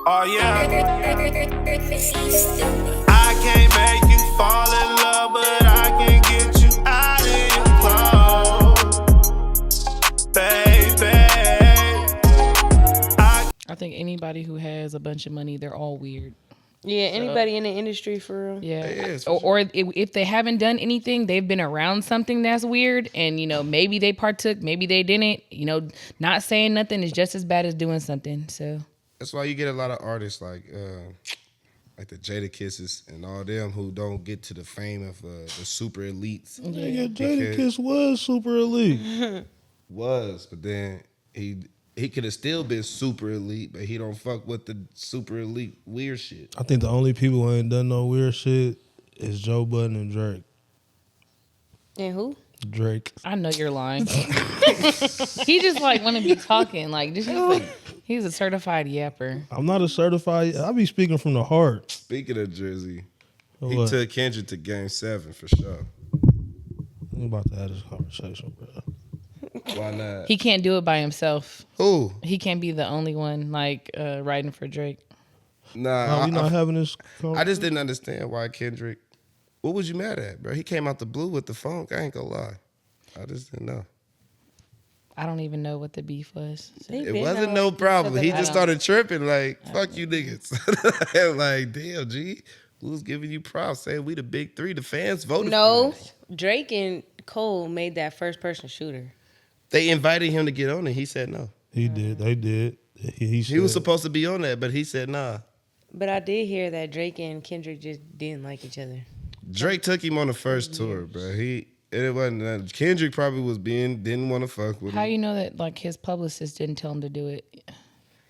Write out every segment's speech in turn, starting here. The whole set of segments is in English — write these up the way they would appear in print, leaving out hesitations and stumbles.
Oh yeah. I can't make you fall in love, but I can get you out of your clothes, baby. I think anybody who has a bunch of money, they're all weird. Yeah, anybody in the industry for real. Yeah. Yes, Or if they haven't done anything, they've been around something that's weird, and maybe they partook, maybe they didn't. Not saying nothing is just as bad as doing something. So that's why you get a lot of artists like the Jada Kisses and all them who don't get to the fame of the super elites. Yeah, Jada Kiss was super elite. But then he could have still been super elite, but he don't fuck with the super elite weird shit. I think the only people who ain't done no weird shit is Joe Budden and Drake. And who? Drake. I know you're lying. He just want to be talking he's a certified yapper. I'm not a certified. I be speaking from the heart. Speaking of Drizzy, he What? took Kendrick to Game 7 for sure. I'm about to have this conversation, bro. Why not? He can't do it by himself. Who? He can't be the only one writing for Drake. Nah, We not having this. I just didn't understand why Kendrick. What was you mad at, bro? He came out the blue with the funk. I ain't gonna lie. I just didn't know. I don't even know what the beef was. It wasn't no problem. He just started tripping like, fuck you niggas. Like, damn, G. Who's giving you props? Saying we the big three. The fans voted for No, us. Drake and Cole made that first person shooter. They invited him to get on it. He said no. He did. They did. He was supposed to be on that, but he said nah. But I did hear that Drake and Kendrick just didn't like each other. Drake took him on the first tour, bro. It wasn't. Kendrick probably didn't want to fuck with him. How you know that his publicist didn't tell him to do it?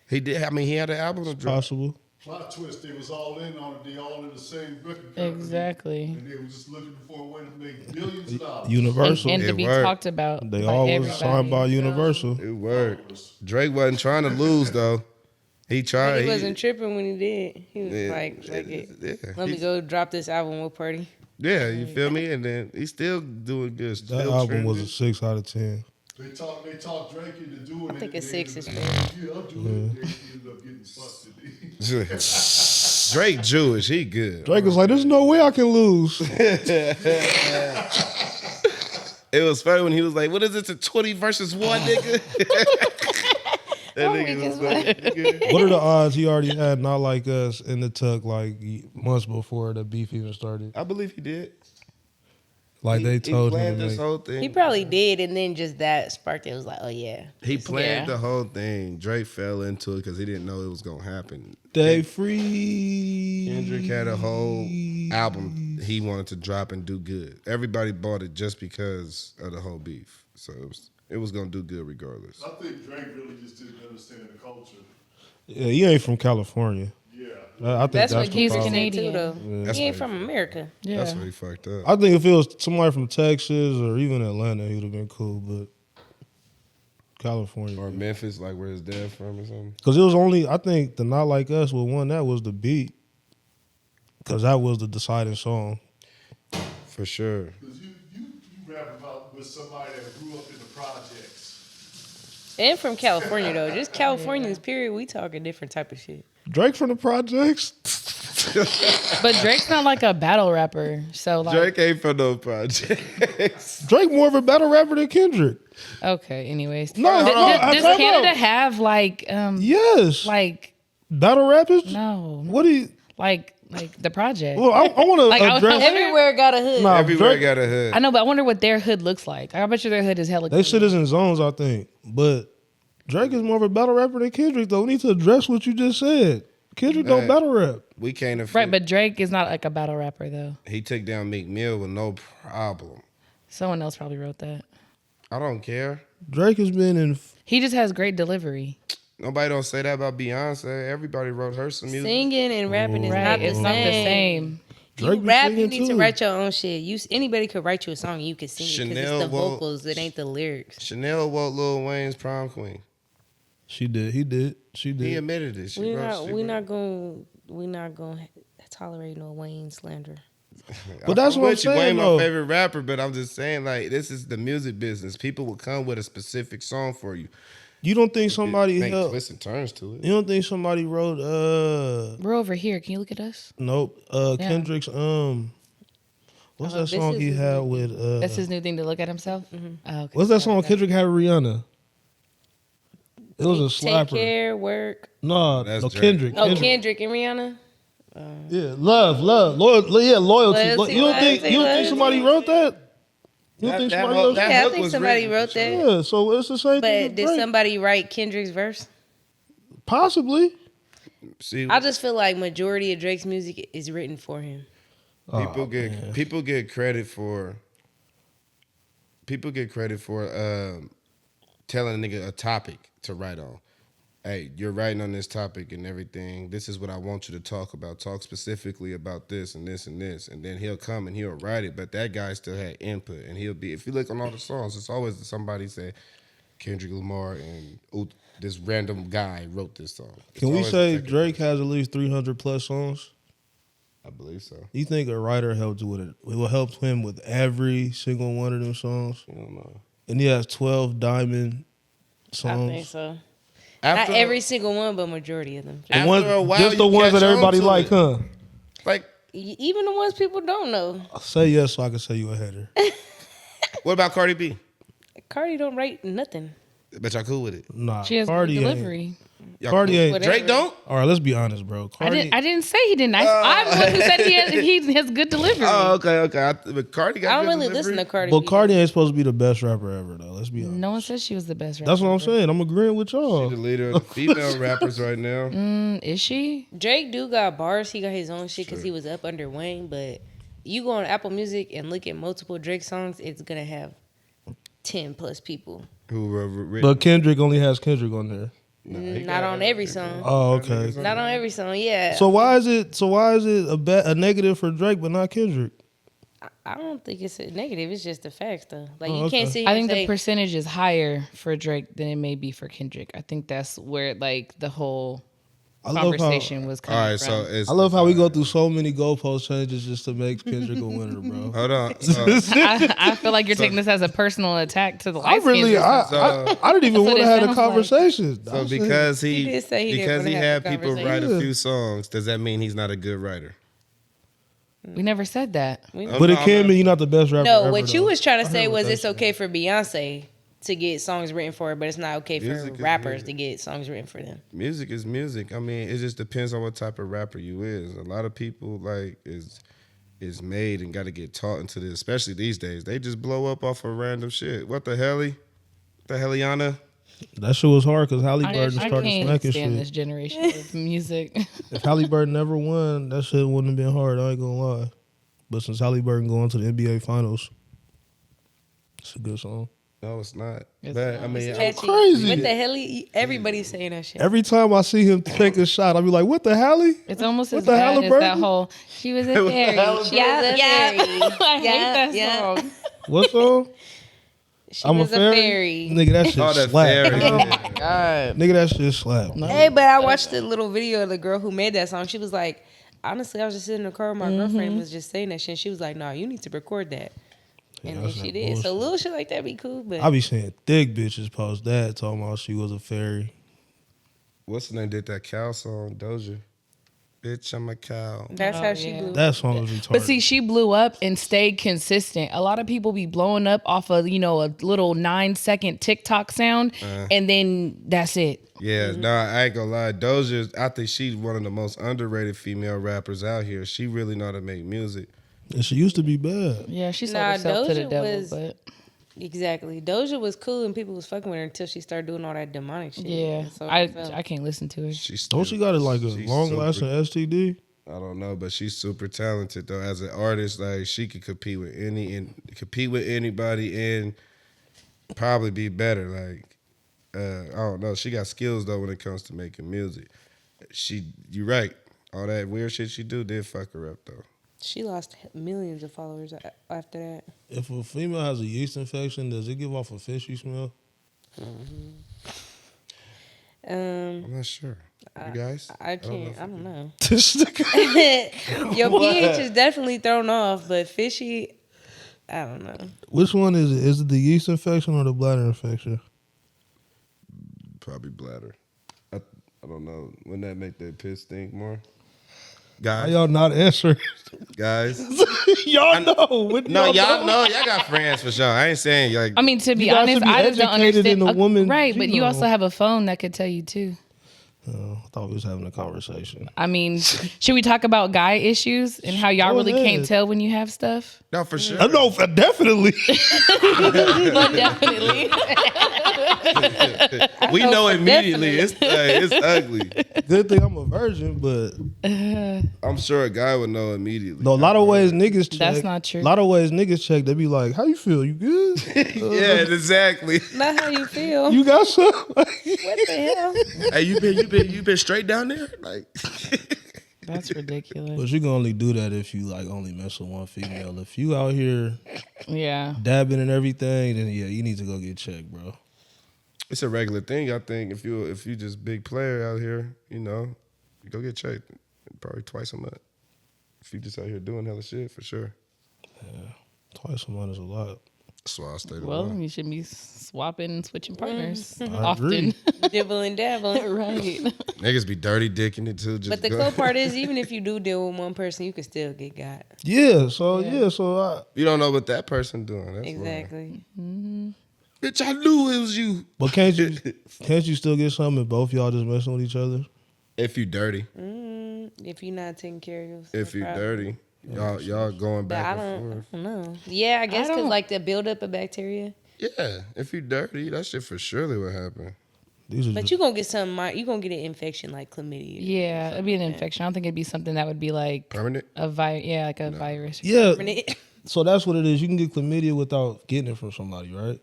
He did. I mean, he had an album to drop. possible. Plot twist, they was all in on it. They all in the same record company. Exactly. And they were just looking for a way to make billions of dollars. Universal. And to It be worked. talked about. They by all was everybody. signed by Universal. It worked. Drake wasn't trying to lose though. He But tried. he wasn't tripping when he did. He was let me go drop this album with Party. Yeah, you feel me? And then he's still doing good. That Still album was a trending. 6 out of 10. They talked Drake into doing it. I think a 6 is fair. Yeah, I'll do it. They ended up getting busted. Drake Jewish, he good. Drake was like, "There's no way I can lose." It was funny when he was like, "What is it? A 20 versus 1, nigga?" That nigga was like, What are the odds he already had Not Like Us in the tuck like months before the beef even started? I believe he did. Like they He told him planned to this make. whole thing. He probably did, and then just that sparked it. It was like, oh yeah. He planned Yeah. the whole thing. Drake fell into it because he didn't know it was gonna happen. They free. Kendrick had a whole album he wanted to drop and do good. Everybody bought it just because of the whole beef. So it was gonna do good regardless. I think Drake really just didn't understand the culture. Yeah, he ain't from California. Yeah. I think That's what the he's problem. Canadian. Too, though. That's He ain't what from America. Yeah. That's where he fucked up. I think if it was somebody from Texas or even Atlanta, he would have been cool. But California, Or Memphis, like where his dad from or something. because it was only I think the Not Like Us was one that was the beat, because that was the deciding song. For sure. Because you rap about with somebody that grew up in the projects. And from California though. Just Californians, period. We talking different type of shit. Drake from the projects. But Drake's not like a battle rapper. So like Drake ain't from no projects. Drake more of a battle rapper than Kendrick. okay, anyways. No, hold on. Does Time Canada out. have Yes, like battle rappers. no What do you? like the project? Well, I want to Like, I- address. Everywhere got a hood. Nah, Everywhere Drake, got a hood. I know, but I wonder what their hood looks like. I bet you their hood is hella they clean. shit is in zones, I think. But Drake is more of a battle rapper than Kendrick, though. We need to address what you just said. Kendrick don't Hey. battle rap. We can't afford. Right, but Drake is not like a battle rapper though. He took down Meek Mill with no problem. Someone else probably wrote that. I don't care. Drake has been in. He just has great delivery. Nobody don't say that about Beyonce. Everybody wrote her some music. Singing and rapping is Right, not the it's same. not the same. You Drake be rap, you singing need to too. write your own shit. Anybody could write you a song and you can sing it because Chanel it's the won't- vocals, it ain't the lyrics. Chanel wrote Lil Wayne's prom queen. She did. He did. She He did. admitted it. We're not gonna tolerate no Wayne slander. But that's what I'm with you. Wayne saying, my though. favorite rapper, but I'm just saying, like, this is the music business. People will come with a specific song for you. You don't think somebody make helped? twists and turns to it. You don't think somebody wrote? We're over here. Can you look at us? Nope. Kendrick's what's that This song is he his had new with? That's his new thing to look at himself. Oh, okay. What's that song Kendrick had with Rihanna? It was a slapper. Take care, work. No, That's no, Drake. Kendrick. Oh, Kendrick and Rihanna. Yeah, love, loyalty. Loyalty, You don't think somebody wrote that? You don't think somebody wrote that? Yeah, I hook think was somebody written, wrote for sure. that. Yeah, so it's the same thing. But with did Drake. somebody write Kendrick's verse? Possibly? See, I just feel like majority of Drake's music is written for him. people get credit for telling a nigga a topic to write on. Hey, you're writing on this topic and everything. This is what I want you to talk about. Talk specifically about this and this and this. And then he'll come and he'll write it. But that guy still had input. And he'll be, if you look on all the songs, it's always somebody say Kendrick Lamar and this random guy wrote this song. It's Can we always say the second Drake person. has at least 300 plus songs? I believe so. You think a writer helped with it? It will help him with every single one of them songs? I don't know. And he has 12 diamond songs. I think so. After, Not every single one, but majority of them. The after ones- a while, just the you ones catch that on everybody to like, it. huh? Like, Even the ones people don't know. Say yes so I can say you a hater. what about Cardi B? Cardi don't write nothing. Bet y'all cool with it. Nah, She has Cardi good ain't. delivery. Y'all Cardi cool? ain't. Whatever. Drake don't? All right, let's be honest, bro. Cardi, I didn't say he didn't. I'm the one who said he has good delivery. Oh, okay. But Cardi got I don't good really delivery. listen to Cardi But B. Cardi ain't supposed to be the best rapper ever, though. Let's be honest. No one says she was the best rapper. That's what I'm saying. I'm agreeing with y'all. She's the leader of the female rappers right now. Is she? Drake do got bars. He got his own shit because he was up under Wayne. But you go on Apple Music and look at multiple Drake songs, it's going to have 10 plus people. Who written? But Kendrick only has Kendrick on there. Not on every song. Oh, okay. Not on every song, yeah. So why is it a negative for Drake but not Kendrick? I don't think it's a negative. It's just the facts, though. Like, Oh, you can't okay. sit here I and think say, the percentage is higher for Drake than it may be for Kendrick. I think that's where like the whole conversation was All coming right, from. so it's. I love how we go through so many goalpost changes just to make Kendrick a winner, bro. Hold on. I feel like you're taking this as a personal attack to the I light really, I didn't even That's what want to it have a sounds like. conversation. So because He did say he didn't because wanna he have had the people write conversation. a few songs, does that mean he's not a good writer? We never said that. But it can mean you're not the best rapper no, ever, what you though. was trying to I say heard was what it's that okay for Beyonce to get songs written for her, but it's not okay for Music is rappers music. to get songs written for them. Music is music. I mean, it just depends on what type of rapper you is. A lot of people like is made and got to get taught into this, especially these days. They just blow up off of random shit. What the helly? The helliana? That shit was hard because Halle I Burton started can't smacking stand shit. this generation of music. If Halle Burton never won, that shit wouldn't have been hard. I ain't gonna lie. But since Halle Burton going to the NBA Finals, it's a good song. No, it's not. It's But not. I mean, Catchy. crazy. What the hell? Everybody's saying that shit. Every time I see him take a shot, I be like, "What the Halle?" It's almost What as the bad as that Halliburton? whole. She was a fairy. She was a fairy. I hate that song. What song? She I'm was a fairy. Nigga, that shit oh, that slap. fairy. God. Nigga, that shit slap. Hey, but I watched the little video of the girl who made that song. She was like, honestly, I was just sitting in the car with my girlfriend and was just saying that shit. And she was like, "No, you need to record that." And then that's she that did. So bullshit. little shit like that be cool, but I be seeing thick bitches post that talking about she was a fairy. What's the name did that cow song? Doja. Bitch, I'm a cow. that's Oh, how she yeah. blew. That song was retarded. But see, she blew up and stayed consistent. A lot of people be blowing up off of, a little 9-second TikTok sound, and then that's it. Yeah, nah, I ain't gonna lie. Doja, I think she's one of the most underrated female rappers out here. She really know how to make music. And she used to be bad. Yeah, she sold Nah, herself to the Doja devil, was- but Exactly. Doja was cool and people was fucking with her until she started doing all that demonic shit. yeah, So I can't listen to her. She's Don't she got like a she's long lasting STD? I don't know, but she's super talented though. As an artist, like she could compete with anybody and probably be better. Like I don't know. She got skills though when it comes to making music. You're right. All that weird shit she did fuck her up though. she lost millions of followers after that. If a female has a yeast infection, does it give off a fishy smell? I'm not sure. You guys? I can't. I don't know. This nigga- Your pH is definitely thrown off, but fishy, I don't know. Which one is it? Is it the yeast infection or the bladder infection? Probably bladder. I don't know. Wouldn't that make their piss stink more? Why Guys, y'all not answering? guys. Y'all know. What No, y'all know. Y'all got friends for sure. I ain't saying like. I mean, to be You guys honest, should be I just don't educated understand. in the woman right, but you genome. also have a phone that could tell you too. I thought we was having a conversation. I mean, should we talk about guy issues and how y'all Go really can't ahead. tell when you have stuff? No, for sure. No, definitely. Well, definitely. We know immediately. It's ugly. Good thing I'm a virgin, but I'm sure a guy would know immediately. no, a lot of ways niggas check. That's not true. A lot of ways niggas check. They be like, "How you feel? You good? Yeah, exactly. Not how you feel. You got some?" What the hell? Hey, you been straight down there? Like, That's ridiculous. But you can only do that if you like only mess with one female. If you out here Yeah. dabbing and everything, then yeah, you need to go get checked, bro. it's a regular thing. I think if you just big player out here, you go get checked probably twice a month. If you just out here doing hella shit, for sure. Twice a month is a lot. That's why I stay the Well, one. you should be swapping and switching partners I often. agree. Dibbling dabbling. Right. Niggas be dirty dicking it too. Just But the go. cool part is, even if you do deal with one person, you can still get got. Yeah. So You don't know what that person doing. That's why. Exactly. Bitch, I knew it was you. But can't you still get something if both y'all just messing with each other? If you dirty. If you're not taking care of yourself. If you probably. dirty. Y'all going But back I and forth. don't know. Yeah, I guess because don't- like the buildup of bacteria. Yeah, if you dirty, that shit for surely what happened. These are But just, you gonna get something. You gonna get an infection like chlamydia. Yeah, it'd be an infection. I don't think it'd be something that would be like Permanent? a virus. Yeah, like a virus. yeah. Permanent. So that's what it is. You can get chlamydia without getting it from somebody, right?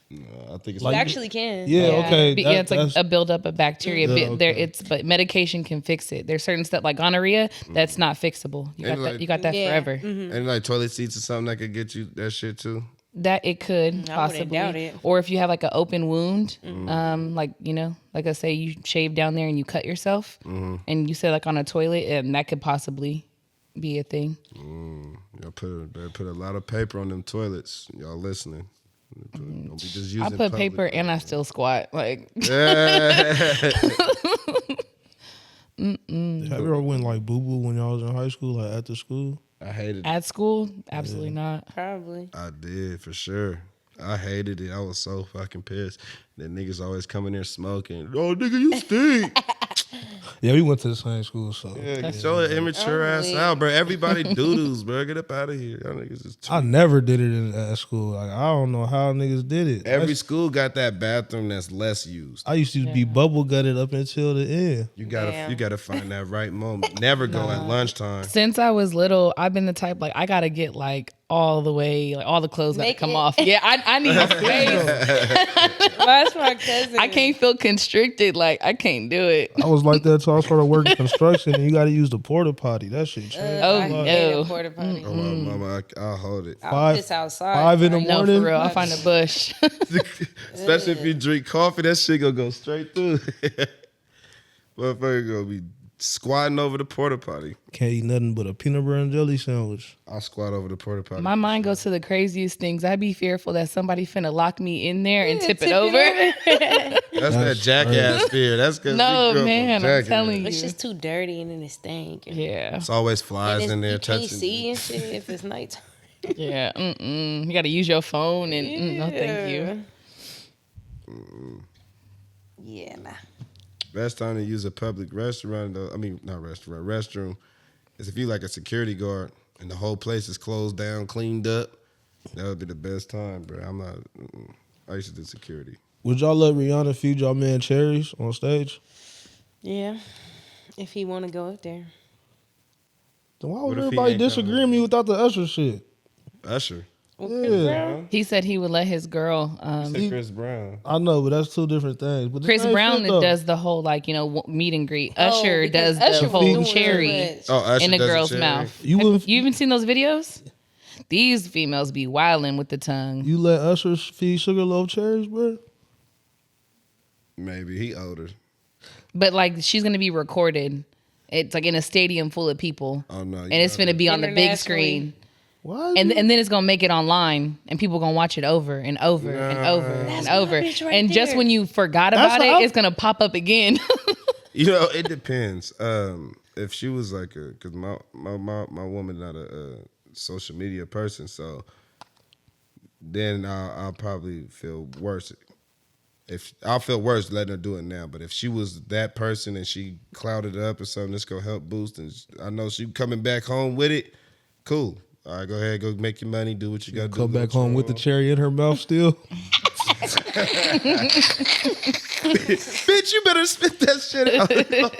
No, I think it's You Like- actually can. Yeah. Okay. Yeah, it's like that's- a buildup of bacteria. Yeah, But there, okay. but medication can fix it. There's certain stuff like gonorrhea that's not fixable. You got And that. like- You got that Yeah. forever. and like toilet seats or something that could get you that shit too. That it could I wouldn't possibly, doubt it. or if you have like an open wound, like like I say, you shave down there and you cut yourself, and you sit like on a toilet, and that could possibly be a thing. Y'all put a lot of paper on them toilets. Y'all listening? Don't be just using I put public- paper and I still squat. Like Have you ever went like boo boo when y'all was in high school, like after school? I hated it. at school, absolutely not. Probably. I did for sure. I hated it. I was so fucking pissed. The niggas always come in there smoking. Oh, nigga, you stink. Yeah, we went to the same school, so Yeah, get your immature ass Oh, out, bro. Everybody doodles, bro. Get up out of here. Y'all niggas is I never did it at school. Like I don't know how niggas did it. Every school got that bathroom that's less used. I used to be bubble gutted up until the end. You gotta Damn. find that right moment. Never go at lunchtime. Since I was little, I've been the type like I gotta get like all the way, like all the clothes gotta Make come it- off. Yeah, I need space. That's my cousin. I can't feel constricted. Like I can't do it. I was like that till I started working construction, and you got to use the porta potty. That shit changed. Oh, I no. hate a porta potty. Oh, my mama, I'll hold it. I'll Five- piss outside. 5 in the like, No, morning. for real. I'll find a bush. Especially if you drink coffee, that shit gonna go straight through. Motherfucker gonna be squatting over the porta potty. Can't eat nothing but a peanut butter and jelly sandwich. I'll squat over the porta potty. My mind goes to the craziest things. I'd be fearful that somebody finna lock me in there and tip it tip over. That's that jackass fear. That's because No, man, I'm telling It's you. just too dirty and then it stank. Yeah, It's always And flies it's- in there you can't touching. see and shit if it's nighttime. yeah. You gotta use your phone and no, thank you. Yeah, nah. Best time to use a public restaurant, though. I mean, not restaurant, restroom, is if you like a security guard and the whole place is closed down, cleaned up. That would be the best time, bro. I'm not. I used to do security. Would y'all let Rihanna feed y'all man cherries on stage? Yeah. If he want to go up there. Then why What would if he everybody ain't disagree coming? with me without the Usher shit? Usher. Yeah, He said he would let his girl. Said Chris Brown. I know, but that's two different things. But the Chris same Brown shit, though. does the whole like meet and greet. Usher because does Usher the whole doing too cherry much. Oh, Usher in a does girl's cherry. mouth. You Have wouldn't- you even seen those videos? These females be wilding with the tongue. You let Usher feed Sugarloaf cherries, bro? Maybe he older. But like she's gonna be recorded. It's like in a stadium full of people. Oh no. And it's gonna be on the big Internationally. screen. Why? And then it's gonna make it online, and people gonna watch it over and over and over and over. bitch right and just there. when you forgot That's about it, how- it's gonna pop up again. You know, it depends. If she was like because my woman not a social media person, so then I'll probably feel worse. If I'll feel worse letting her do it now, but if she was that person and she clouded up or something that's gonna help boost, and I know she coming back home with it, cool. All right, go ahead, go make your money, do what you got to do. Come back home with the cherry in her mouth still. Bitch, you better spit that shit out.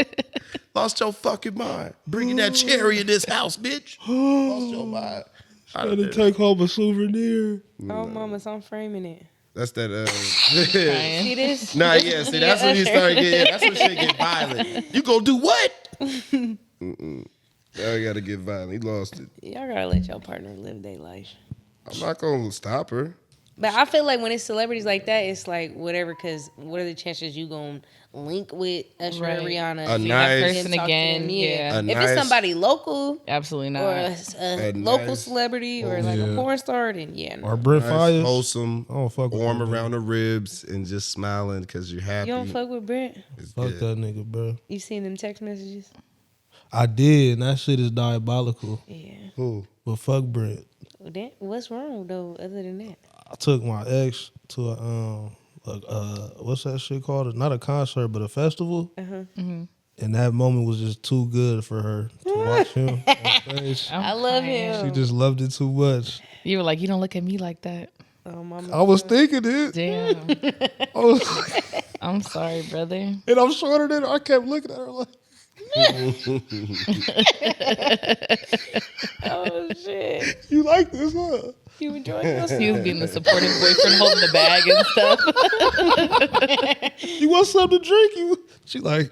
Lost your fucking mind. Bringing that cherry in this house, bitch. Lost your mind. Trying to take home a souvenir. Oh, mama, so I'm framing it. That's that. See this? Nah, yeah. See, that's when you Usher. start getting. That's when shit get violent. You gonna do what? Now you gotta get violent. He lost it. Y'all gotta let your partner live their life. I'm not gonna stop her. But I feel like when it's celebrities like that, it's like whatever. Because what are the chances you gonna link with Usher Right. or Rihanna? A See nice- them person talk to again, them, yeah. A If nice- it's somebody local Absolutely not. or a local nice- celebrity or like a Yeah. porn star, then yeah. No. Or Brent Nice, Fires. wholesome, I don't fuck with arm that nigga. around the ribs, and just smiling because you're happy. You don't fuck with Brent? It's Fuck good. that nigga, bro. You seen them text messages? I did, and that shit is diabolical. Yeah. Who? But fuck Brent. What's wrong though? Other than that, I took my ex to a what's that shit called? Not a concert, but a festival. And that moment was just too good for her to watch him on stage. I love She him. just loved it too much. You were like, you don't look at me like that. Oh, mama. I was thinking it. Damn. I was like, I'm sorry, brother. and I'm shorter than her. I kept looking at her like, Oh shit! you like this, huh? You enjoying yourself? He was being the supportive boyfriend holding the bag and stuff. You want something to drink? She like,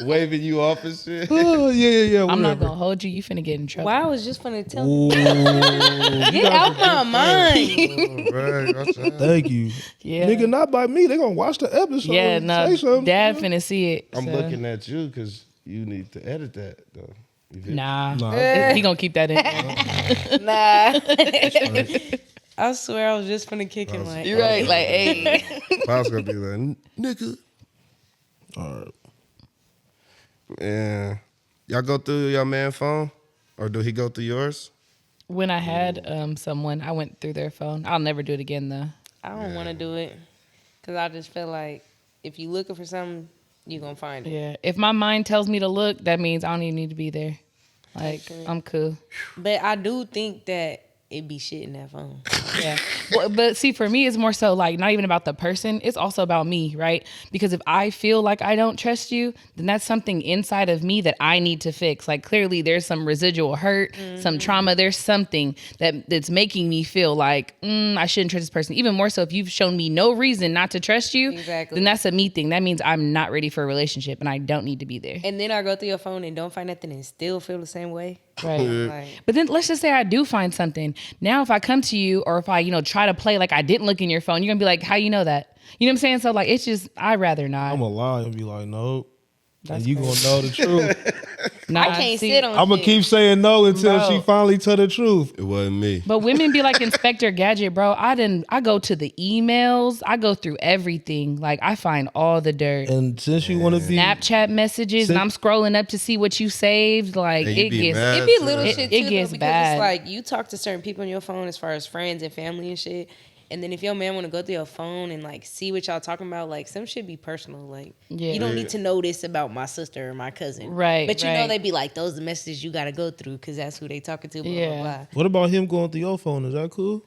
Waving you off and shit. oh, yeah. I'm not whatever. gonna hold you. You finna get in trouble. Wow, I was just gonna tell Ooh, Get out my mind. Right, watch out. thank you. Yeah. Nigga, not by me. They gonna watch the episode. Yeah, and no. say something. Dad finna see it. I'm so. looking at you because you need to edit that though. You feel me? Nah. Nah. He gonna keep that in. Nah. I swear I was just finna kick him like. You're right. Like, hey. Pop's gonna be like, nigga. All right. Yeah. Y'all go through your man phone? Or do he go through yours? When I had someone, I went through their phone. I'll never do it again though. I don't want to do it because I just feel like if you looking for something, you gonna find it. Yeah. If my mind tells me to look, that means I don't even need to be there. Like, I'm cool. But I do think that it be shit in that phone. Yeah. Well, but see, for me, it's more so like not even about the person. It's also about me, right? Because if I feel like I don't trust you, then that's something inside of me that I need to fix. Like clearly there's some residual hurt, some trauma. There's something that's making me feel like I shouldn't trust this person. Even more so if you've shown me no reason not to trust you, Exactly. then that's a me thing. That means I'm not ready for a relationship and I don't need to be there. And then I go through your phone and don't find nothing and still feel the same way. Right. Like, But then let's just say I do find something. Now if I come to you or if I, try to play like I didn't look in your phone, you're going to be like, how you know that? You know what I'm saying? So like, it's just, I'd rather not. I'm gonna lie and be like, nope. That's And you gonna know the truth. Nah, I can't see, sit on I'm gonna shit. keep saying no until Bro. she finally tell the truth. It wasn't me. But women be like Inspector Gadget, bro. I go to the emails. I go through everything. Like I find all the dirt. And since you wanna be Snapchat messages and I'm scrolling up to see what you saved. Like And you it be gets mad. It be little It- shit it too, gets though, because bad. it's like you talk to certain people on your phone as far as friends and family and shit. And then if your man want to go through your phone and like see what y'all talking about, like some shit be personal. Like Yeah. you don't need to know this about my sister or my cousin, Right, But you know right. they be like those are the messages you got to go through because that's who they talking to. Blah, Yeah. blah, blah. What about him going through your phone? Is that cool?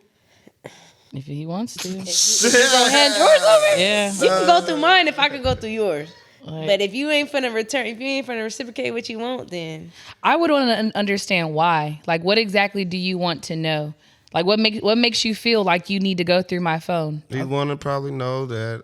if he wants to. You gonna hand yours over? Yeah. You can go through mine if I can go through yours. Like, But if you ain't finna return, if you ain't finna reciprocate what you want, then I would want to understand why. Like what exactly do you want to know? Like what makes you feel like you need to go through my phone? You want to probably know that.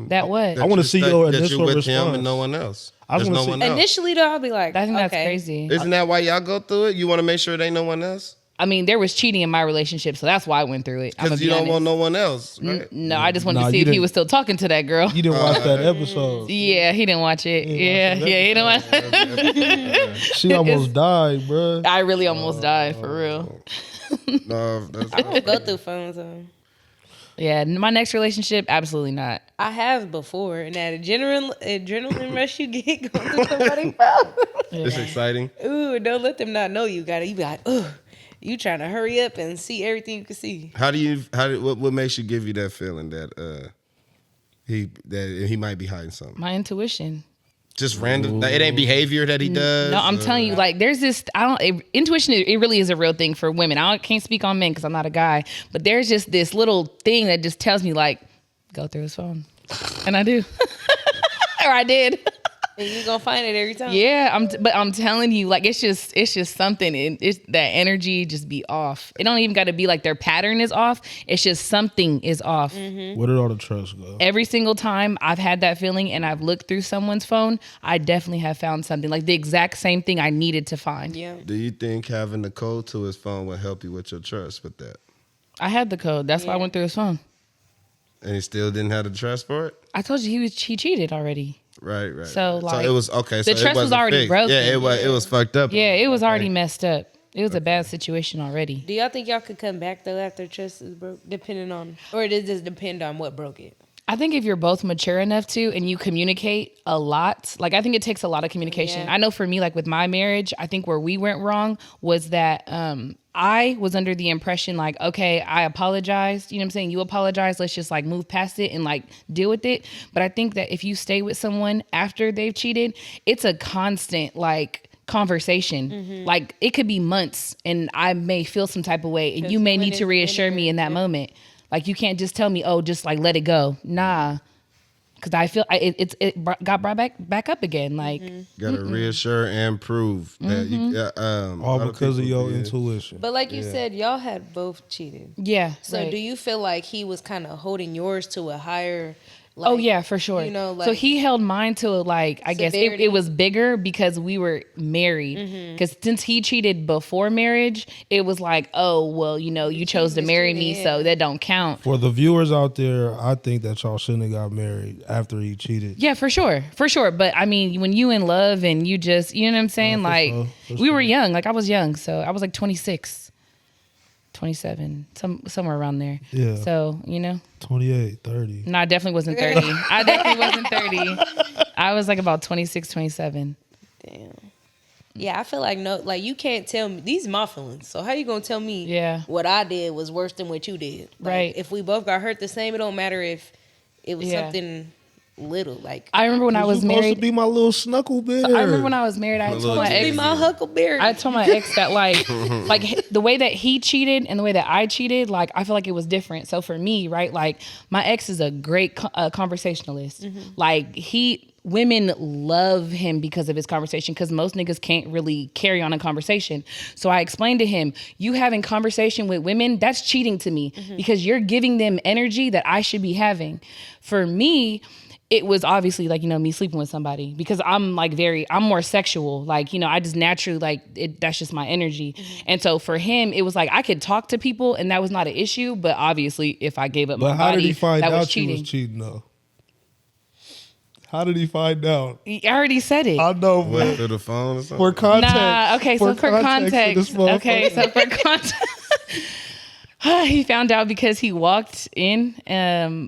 That what? that I wanna you're see stuck- your that initial you're with him response. and no one else. I There's wanna no see- one else. initially though I'll be like, I think that's okay. crazy. Isn't that why y'all go through it? You want to make sure there ain't no one else? I mean, there was cheating in my relationship, so that's why I went through it. Because you don't want no one else, right? No, I just wanted Nah, to see you if he didn't- was still talking to that girl. You didn't watch that episode. Yeah, he didn't watch it. Yeah, watch that he didn't watch it. She almost died, bruh. I really almost died, for real. No, that's I don't go through phones though. Yeah, my next relationship, absolutely not. I have before, and that adrenaline rush you get going through somebody's phone. it's exciting. Ooh, don't let them not know you got it. You be like, ooh, you trying to hurry up and see everything you can see. What makes you give you that feeling that he might be hiding something? My intuition. Just random. Like, it ain't behavior that he does. No, I'm telling you, like, there's this. Intuition. It really is a real thing for women. Can't speak on men because I'm not a guy. But there's just this little thing that just tells me, like, go through his phone, and I do, or I did. And you gonna find it every time. Yeah, but I'm telling you, like, it's just something. It's that energy just be off. It don't even got to be like their pattern is off. It's just something is off. Mm-hmm. Where did all the trust go? Every single time I've had that feeling and I've looked through someone's phone, I definitely have found something like the exact same thing I needed to find. Yeah. Do you think having the code to his phone will help you with your trust with that? I had the code. That's why I went through his phone. And he still didn't have the trust for it? I told you he cheated already. Right. So, like, it was okay. the So trust it was wasn't already fixed. broken. Yeah, it was fucked up. Yeah, it was already messed up. It was a bad situation already. Do y'all think y'all could come back though after trust is broke, depending on, or does this depend on what broke it? I think if you're both mature enough to and you communicate a lot, like I think it takes a lot of communication. Yeah. I know for me, like with my marriage, I think where we went wrong was that I was under the impression like, okay, I apologized. You know what I'm saying? You apologize. Let's just like move past it and like deal with it. But I think that if you stay with someone after they've cheated, it's a constant like conversation. Like it could be months and I may feel some type of way and you may need to reassure me in that moment. Like you can't just tell me, oh, just like let it go. Nah. Because I feel it got brought back up again. Like Gotta reassure and prove that you. All because of your intuition. But like you said, y'all had both cheated. yeah. So right. do you feel like he was kind of holding yours to a higher? Like, Oh yeah, for sure. You know, like so he held mine to like I guess severity. it was bigger because we were married. Because since he cheated before marriage, it was like, oh well, you know, you chose to marry me, cheating, so yeah. that don't count. For the viewers out there, I think that y'all shouldn't have got married after he cheated. Yeah, for sure. But I mean, when you in love and you just, you know what I'm saying? for Like sure, for we were sure. young. Like I was young, so I was like 26. 27, somewhere around there. Yeah. So, you know, 28, 30. no, I definitely wasn't 30. I definitely wasn't 30. I was like about 26, 27. Damn. Yeah, I feel like like you can't tell me these my feelings. So how you gonna tell me? Yeah. What I did was worse than what you did. Like, Right. If we both got hurt the same, it don't matter if it was Yeah. something little. Like I remember when I was You supposed to married. be my little snuckle bear. I remember when I was married, I told my be ex. my huckleberry. I told my ex that like the way that he cheated and the way that I cheated, like I feel like it was different. So for me, right, like my ex is a great conversationalist. Like women love him because of his conversation because most niggas can't really carry on a conversation. So I explained to him, you having conversation with women, that's cheating to me because you're giving them energy that I should be having. For me, it was obviously like, you know, me sleeping with somebody because I'm more sexual. Like, you know, I just naturally that's just my energy. And so for him, it was like, I could talk to people and that was not an issue. But obviously if I gave up But my how body, did he find that was out you cheating. was cheating though? How did he find out? I already said it. I know, Went but through the phone or something. for context. Nah, okay, so for context. Okay, so for context. He found out because he walked in,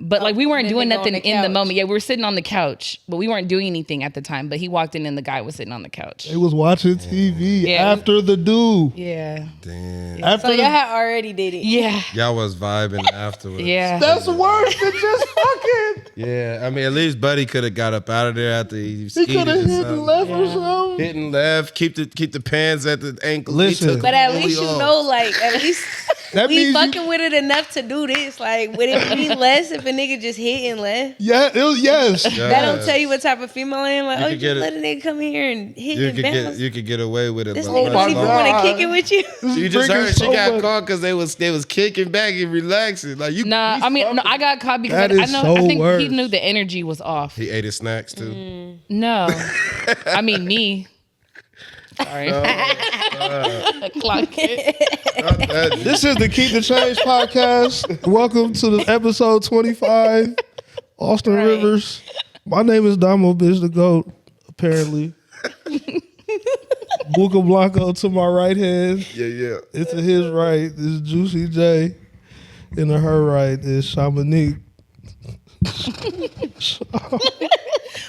but like we weren't then doing they go nothing on the in the couch. moment. Yeah, we were sitting on the couch, but we weren't doing anything at the time. But he walked in and the guy was sitting on the couch. They was watching TV Yeah. after the do. Yeah, Damn. After so the, y'all had already did it. yeah, Y'all was vibing afterwards. yeah. that's worse than just fucking. Yeah, I mean, at least Buddy could have got up out of there after he He skeeted could have or hit and something. left or something. Hit and left. Keep the pants at the ankle. Listen. But at least you know, like at least That we means fucking with it enough to do this. Like, would it mean less if a nigga just hit and left? Yeah, yes. That don't tell you what type of female I am. Like, You oh, could just get let a nigga come in here and hit You and could bounce. get away with it. This but nigga my don't even God. want to kick it with you. You just bringing heard she so got much- caught because they was kicking back and relaxing. Like you. Nah, I mean, no, I got caught because That I is know. so I think worse. he knew the energy was off. He ate his snacks too. No, I mean me. Sorry. Clock it. This is the Keep the Change podcast. Welcome to the episode 25. Austin Rivers. My name is Damo Bitch the GOAT, apparently. Buca Blanco to my right hand. Yeah. It's to his right is Juicy J. And to her right is Shamanique.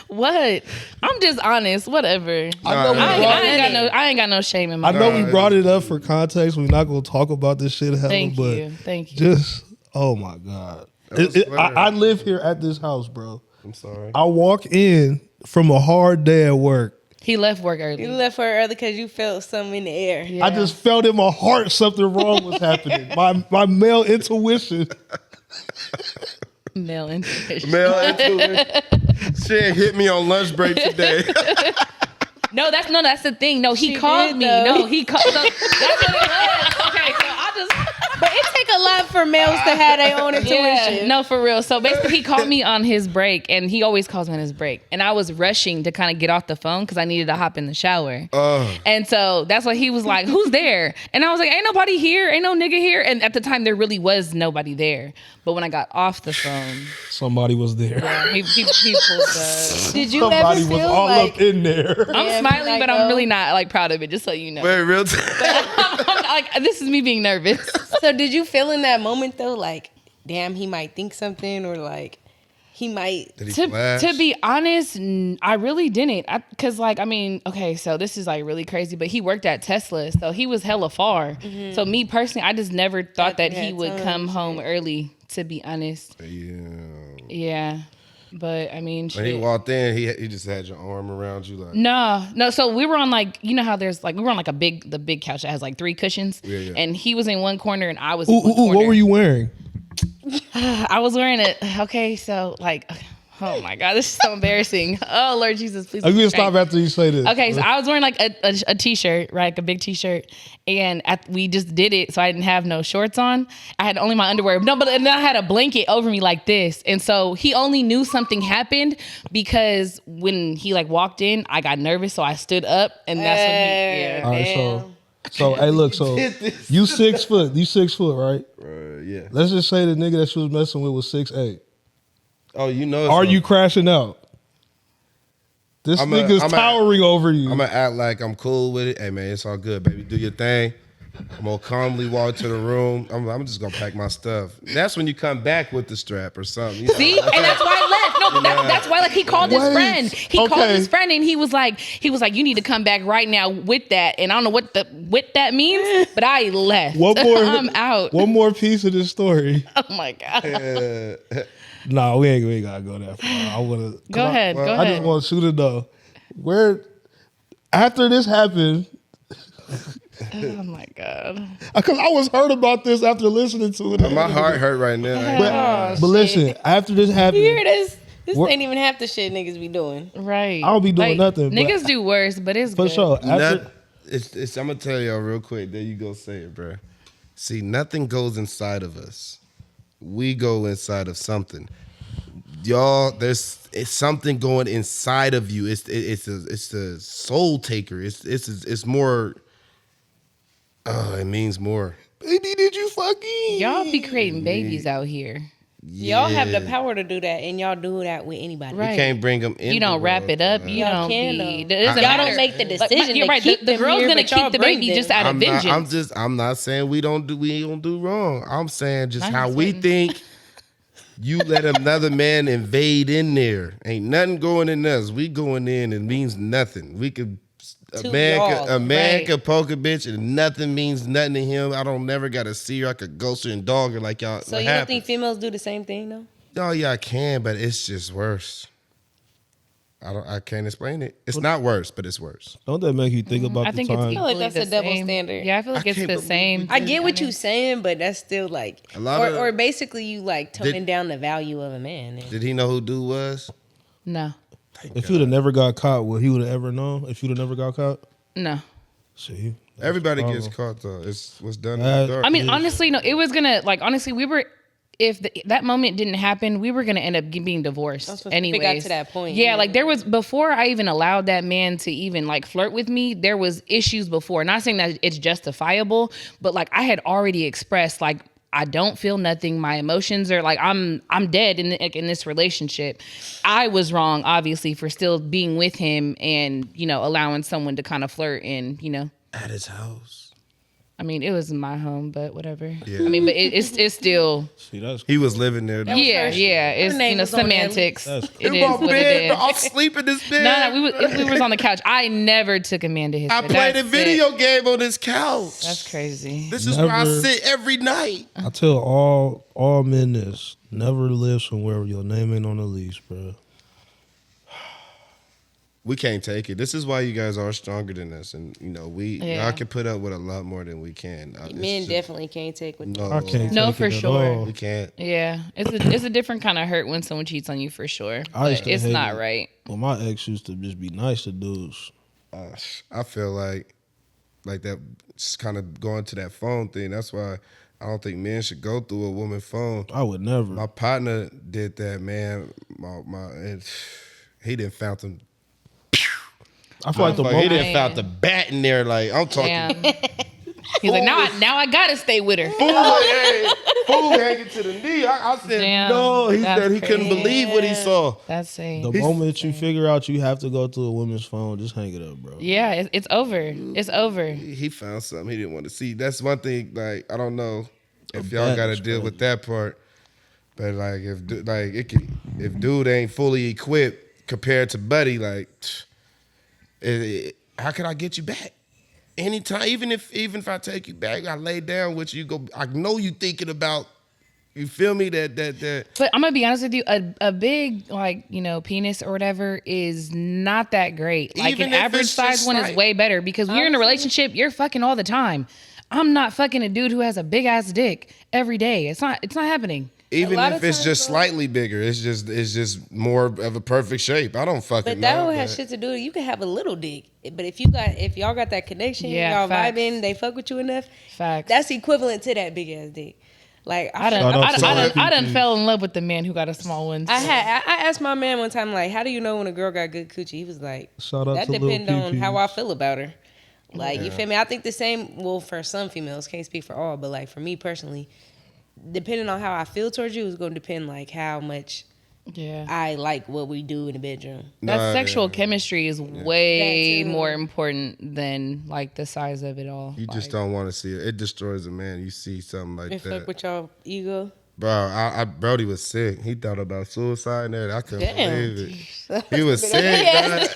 What? I'm just honest. Whatever. I ain't got no shame in my I know life. we brought it up for context. We're not going to talk about this shit hella, Thank but you. Thank you. just, oh my God. I live here at this house, bro. I'm sorry. I walk in from a hard day at work. He left work early. You left her early because you felt something in the air. Yeah. I just felt in my heart something wrong was happening. My male intuition. Male intuition. Male intuition. Shit hit me on lunch break today. No, that's the thing. No, he She called did, me. though. No, he called. That's what it was. Okay, so I just. But it take a lot for males to have their own intuition. Yeah, no, for real. So basically, he called me on his break, and he always calls me on his break. And I was rushing to kind of get off the phone because I needed to hop in the shower. And so that's why he was like, "Who's there?" And I was like, "Ain't nobody here. Ain't no nigga here." And at the time, there really was nobody there. But when I got off the phone, Somebody was there. he pulled up. Did you Somebody ever was feel all like up in there. I'm Yeah, smiling, like, but I'm oh. really not like proud of it. Just so you know, Wait, real time. I'm like, this is me being nervous. So did you feel in that moment though, like, damn, he might think something, or like he might? Did he flash? To be honest, I really didn't. Cause like, I mean, okay, so this is like really crazy, but he worked at Tesla, so he was hella far. So me personally, I just never thought that he would come home early. To be honest, yeah. But I mean, When he shit. walked in, he just had your arm around you like. No. So we were on like, you know how there's like, we were on like the big couch that has like 3 cushions, Yeah. and he was in one corner and I was in one Ooh, corner. what were you wearing? I was wearing it. Okay, so like, oh my God, this is so embarrassing. Oh Lord Jesus, please. I'm gonna stop after you say this. Okay, so I was wearing like a t-shirt, right, like a big t-shirt, and we just did it, so I didn't have no shorts on. I had only my underwear. No, but and then I had a blanket over me like this, and so he only knew something happened because when he like walked in, I got nervous, so I stood up, and that's when he. Yeah. All right, so hey, look, so you 6 foot, right? Yeah. Let's just say the nigga that she was messing with was 6'8". Oh, you know. Are you crashing out? This nigga's towering over you. I'm gonna act like I'm cool with it. Hey man, it's all good, baby. Do your thing. I'm gonna calmly walk to the room. I'm just gonna pack my stuff. That's when you come back with the strap or something. You know? See, and that's why I left. No, but that's why like he called his Wait. friend. He called his friend and he was like, you need to come back right now with that. And I don't know what that means, but I left. One more, I'm out. One more piece of this story. Oh my God. No, we ain't gotta go that far. I wanna Go ahead. I just want to to know where after this happened. Oh my God. Because I was hurt about this after listening to it. My heart hurt right now. But listen, after this happened, You hear this? This What- ain't even half the shit niggas be doing. Right. I don't be doing nothing, but- Niggas do worse, but it's for good. sure. After, I'm gonna tell y'all real quick. There you go, say it, bro. See, nothing goes inside of us. We go inside of something. Y'all, it's something going inside of you. It's a soul taker. It's more. It means more. baby, did you fucking? Y'all be creating babies out here. Y'all have the power to do that, and y'all do that with anybody. Right. You can't bring them in. You don't wrap it up. You Y'all don't can, be. though. It doesn't Y'all matter. don't make the Like, decision you're to right. keep The them girl's here, gonna but y'all keep the bring baby them. just out of vengeance. I'm not saying we don't do wrong. I'm saying just I'm how just we waiting. think. You let another man invade in there. Ain't nothing going in us. We going in, it means nothing. We could a To man y'all, right. could poke a bitch and nothing means nothing to him. I don't never gotta see her. I could ghost her and dog her like y'all. So what you don't happened? think females do the same thing though? Oh yeah, I can, but it's just worse. I can't explain it. It's not worse, but it's worse. Don't that make you think about I the think time? it's I feel like equally that's the a double same. standard. Yeah, I feel like I it's can't the believe same. I get what you're saying, but that's still like, A lot of- or basically you like toning Did- down the value of a man. Did he know who dude was? No, If you'd have never got caught, would he would have ever known? If you'd have never got caught, no. see, that's Everybody the gets problem. caught though. It's what's done in the dark. I mean, honestly, no. It was gonna honestly, that moment didn't happen, we were gonna end up being divorced If it got to that point, Yeah, like there was, before I even allowed that man to even like flirt with me, there was issues before. Not saying that it's justifiable, but like I had already expressed like I don't feel nothing. My emotions are like I'm dead in this relationship. I was wrong, obviously, for still being with him and allowing someone to kind of flirt and At his house. I mean, it was my home, but whatever. Yeah. I mean, but it's still. See, that's He was living there. Though. Yeah. It's name was on there. semantics. That's It In is my what it bed, is. I'm sleeping in this bed. No, we was on the couch. I never took a man to his I bed. played a That's video it. game on this couch. That's crazy. This is where I Never- sit every night. I tell all men this: never live somewhere where your name ain't on the lease, bro. We can't take it. This is why you guys are stronger than us, and Yeah. y'all can put up with a lot more than we can. It's Men just- definitely can't take what No, I can't. No, take for it at sure. all. we can't. Yeah, it's a different kind of hurt when someone cheats on you for sure. I used But to it's hate not it. right. Well, my ex used to just be nice to dudes. I feel like that kind of going to that phone thing. That's why I don't think men should go through a woman's phone. I would never. My partner did that, man. He didn't found them. I feel like the He moment didn't found the bat in there. Like I'm talking. Damn. He's like, now I gotta stay with her. Fool hanging to the knee. I said Damn, no. He that's said he couldn't crazy. believe what he saw. That's it. the moment you figure out you have to go through a woman's phone, just hang it up, bro. Yeah, it's over. It's over. He found something he didn't want to see. That's one thing. Like I don't know if A y'all bat got to is deal with crazy. that part. But like if dude ain't fully equipped compared to Buddy, like how can I get you back? Anytime, even if I take you back, I lay down with you. Go. I know you thinking about. You feel me? That. But I'm gonna be honest with you, a big penis or whatever is not that great. Like Even an if average it's size just one is like- way better because when you're in a relationship, you're fucking all the time. I'm not fucking a dude who has a big ass dick every day. It's not happening. Even lot if of it's times, just though- slightly bigger, it's just more of a perfect shape. I don't fucking But that know. don't have shit to do. You can have a little dick, but if y'all got that connection, Yeah, y'all facts. vibing, they fuck with you enough. Facts. That's equivalent to that big ass dick. Like I Shout out to done the I done PPs. fell in love with the man who got a small one. I asked my man one time, like, how do you know when a girl got good coochie? He was like, Shout out that to Lil depend on how I PPs. feel about her. Like, you feel me? I think the same, well, for some females, can't speak for all, but like for me personally, depending on how I feel towards you is going to depend like how much Yeah. I like what we do in the bedroom. That Nah, sexual yeah. chemistry is way That too. more important than like the size of it all. You just don't want to see it. It destroys a man. You see something like And that. fuck with y'all ego. Bro, Brody was sick. He thought about suicide and that. I couldn't Damn. believe it. He was sick. man.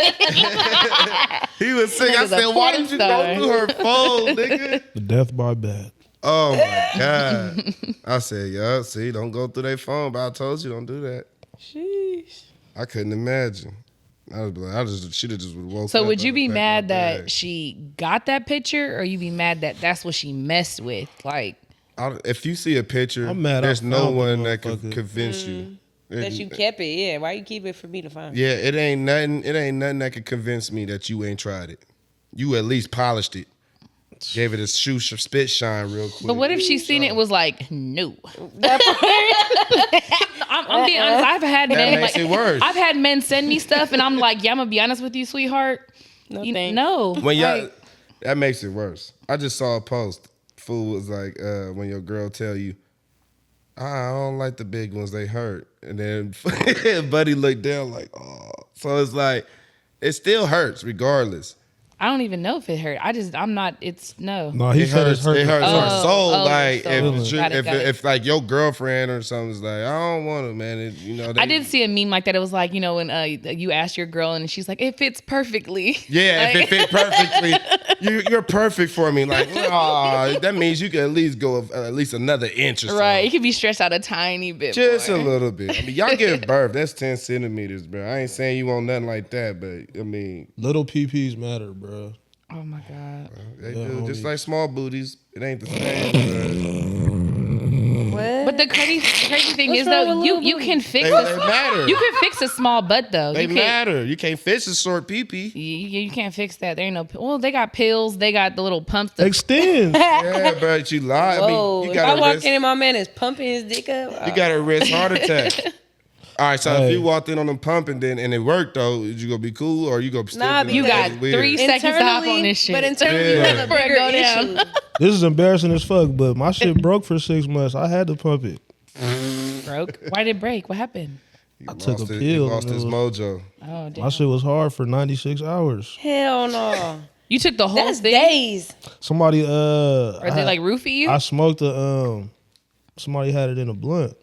He was sick. I Nigga's a said, why porn did you star." go through her phone, nigga? The death by bat. Oh my God. I said, yeah, see, don't go through their phone, but I told you don't do that. Sheesh. I couldn't imagine. I was like, she'd have just woke up. So would you and be packed mad my that bag. she got that picture, or you be mad that that's what she messed with? Like, If you see a picture, I'm mad I there's no found the one that could motherfucker. convince you. That you kept it, yeah. Why you keep it for me to find? Yeah, it ain't nothing that could convince me that you ain't tried it. You at least polished it. Gave it a spit shine real quick. but what if she seen it and was like, no? I'm being honest. I've had That men makes like, it worse. I've had men send me stuff, and I'm like, yeah, I'm gonna be honest with you, sweetheart. No You- thanks. no, When y'all, Like, that makes it worse. I just saw a post. Fool was like, when your girl tell you, I don't like the big ones, they hurt. And then Buddy looked down like, oh. So it's like, it still hurts regardless. I don't even know if it hurt. I'm not. It's no. No, he It said hurts. it's hurt. It hurts Oh, her soul. oh, Like soul. if Got it. if like your girlfriend or something's like, I don't want it, man. I did see a meme like that. It was like, when you ask your girl and she's like, it fits perfectly. Yeah, Like- if it fit perfectly, you're perfect for me. Like, aw, that means you can at least go at least another inch or something. Right. It could be stretched out a tiny bit. Just more. a little bit. I mean, y'all give birth. That's 10 centimeters, bro. I ain't saying you want nothing like that, but I mean, Little PPs matter, bro. Oh my God. they Yeah, do. Just homie. like small booties, it ain't the same. What? But But the crazy thing What's is wrong though, with little you booty? can fix They matter. you can fix a small butt though. They You can, matter. You can't fix a short pee-pee. you can't fix that. There ain't no. Well, they got pills. They got the little pumps. Extend. Yeah, but you lie. Whoa, I mean, you if I got walk to risk. in and my man is pumping his dick up, You got to risk heart attack. All right, so if Hey. you walked in on them pumping and it worked though, is you gonna be cool or you gonna still? Nah, be like, You because got "That's weird." 3 seconds to hop on internally, this shit. but internally you Yeah. have a Before it bigger go down. issue. This is embarrassing as fuck, but my shit broke for 6 months. I had to pump it. broke. Why did it break? What happened? He I took a lost it- pill He lost and his it mojo. Oh damn. My shit was hard for 96 hours. Hell no. You took the whole That's thing, days. Somebody or they like roofie you? I smoked somebody had it in a blunt.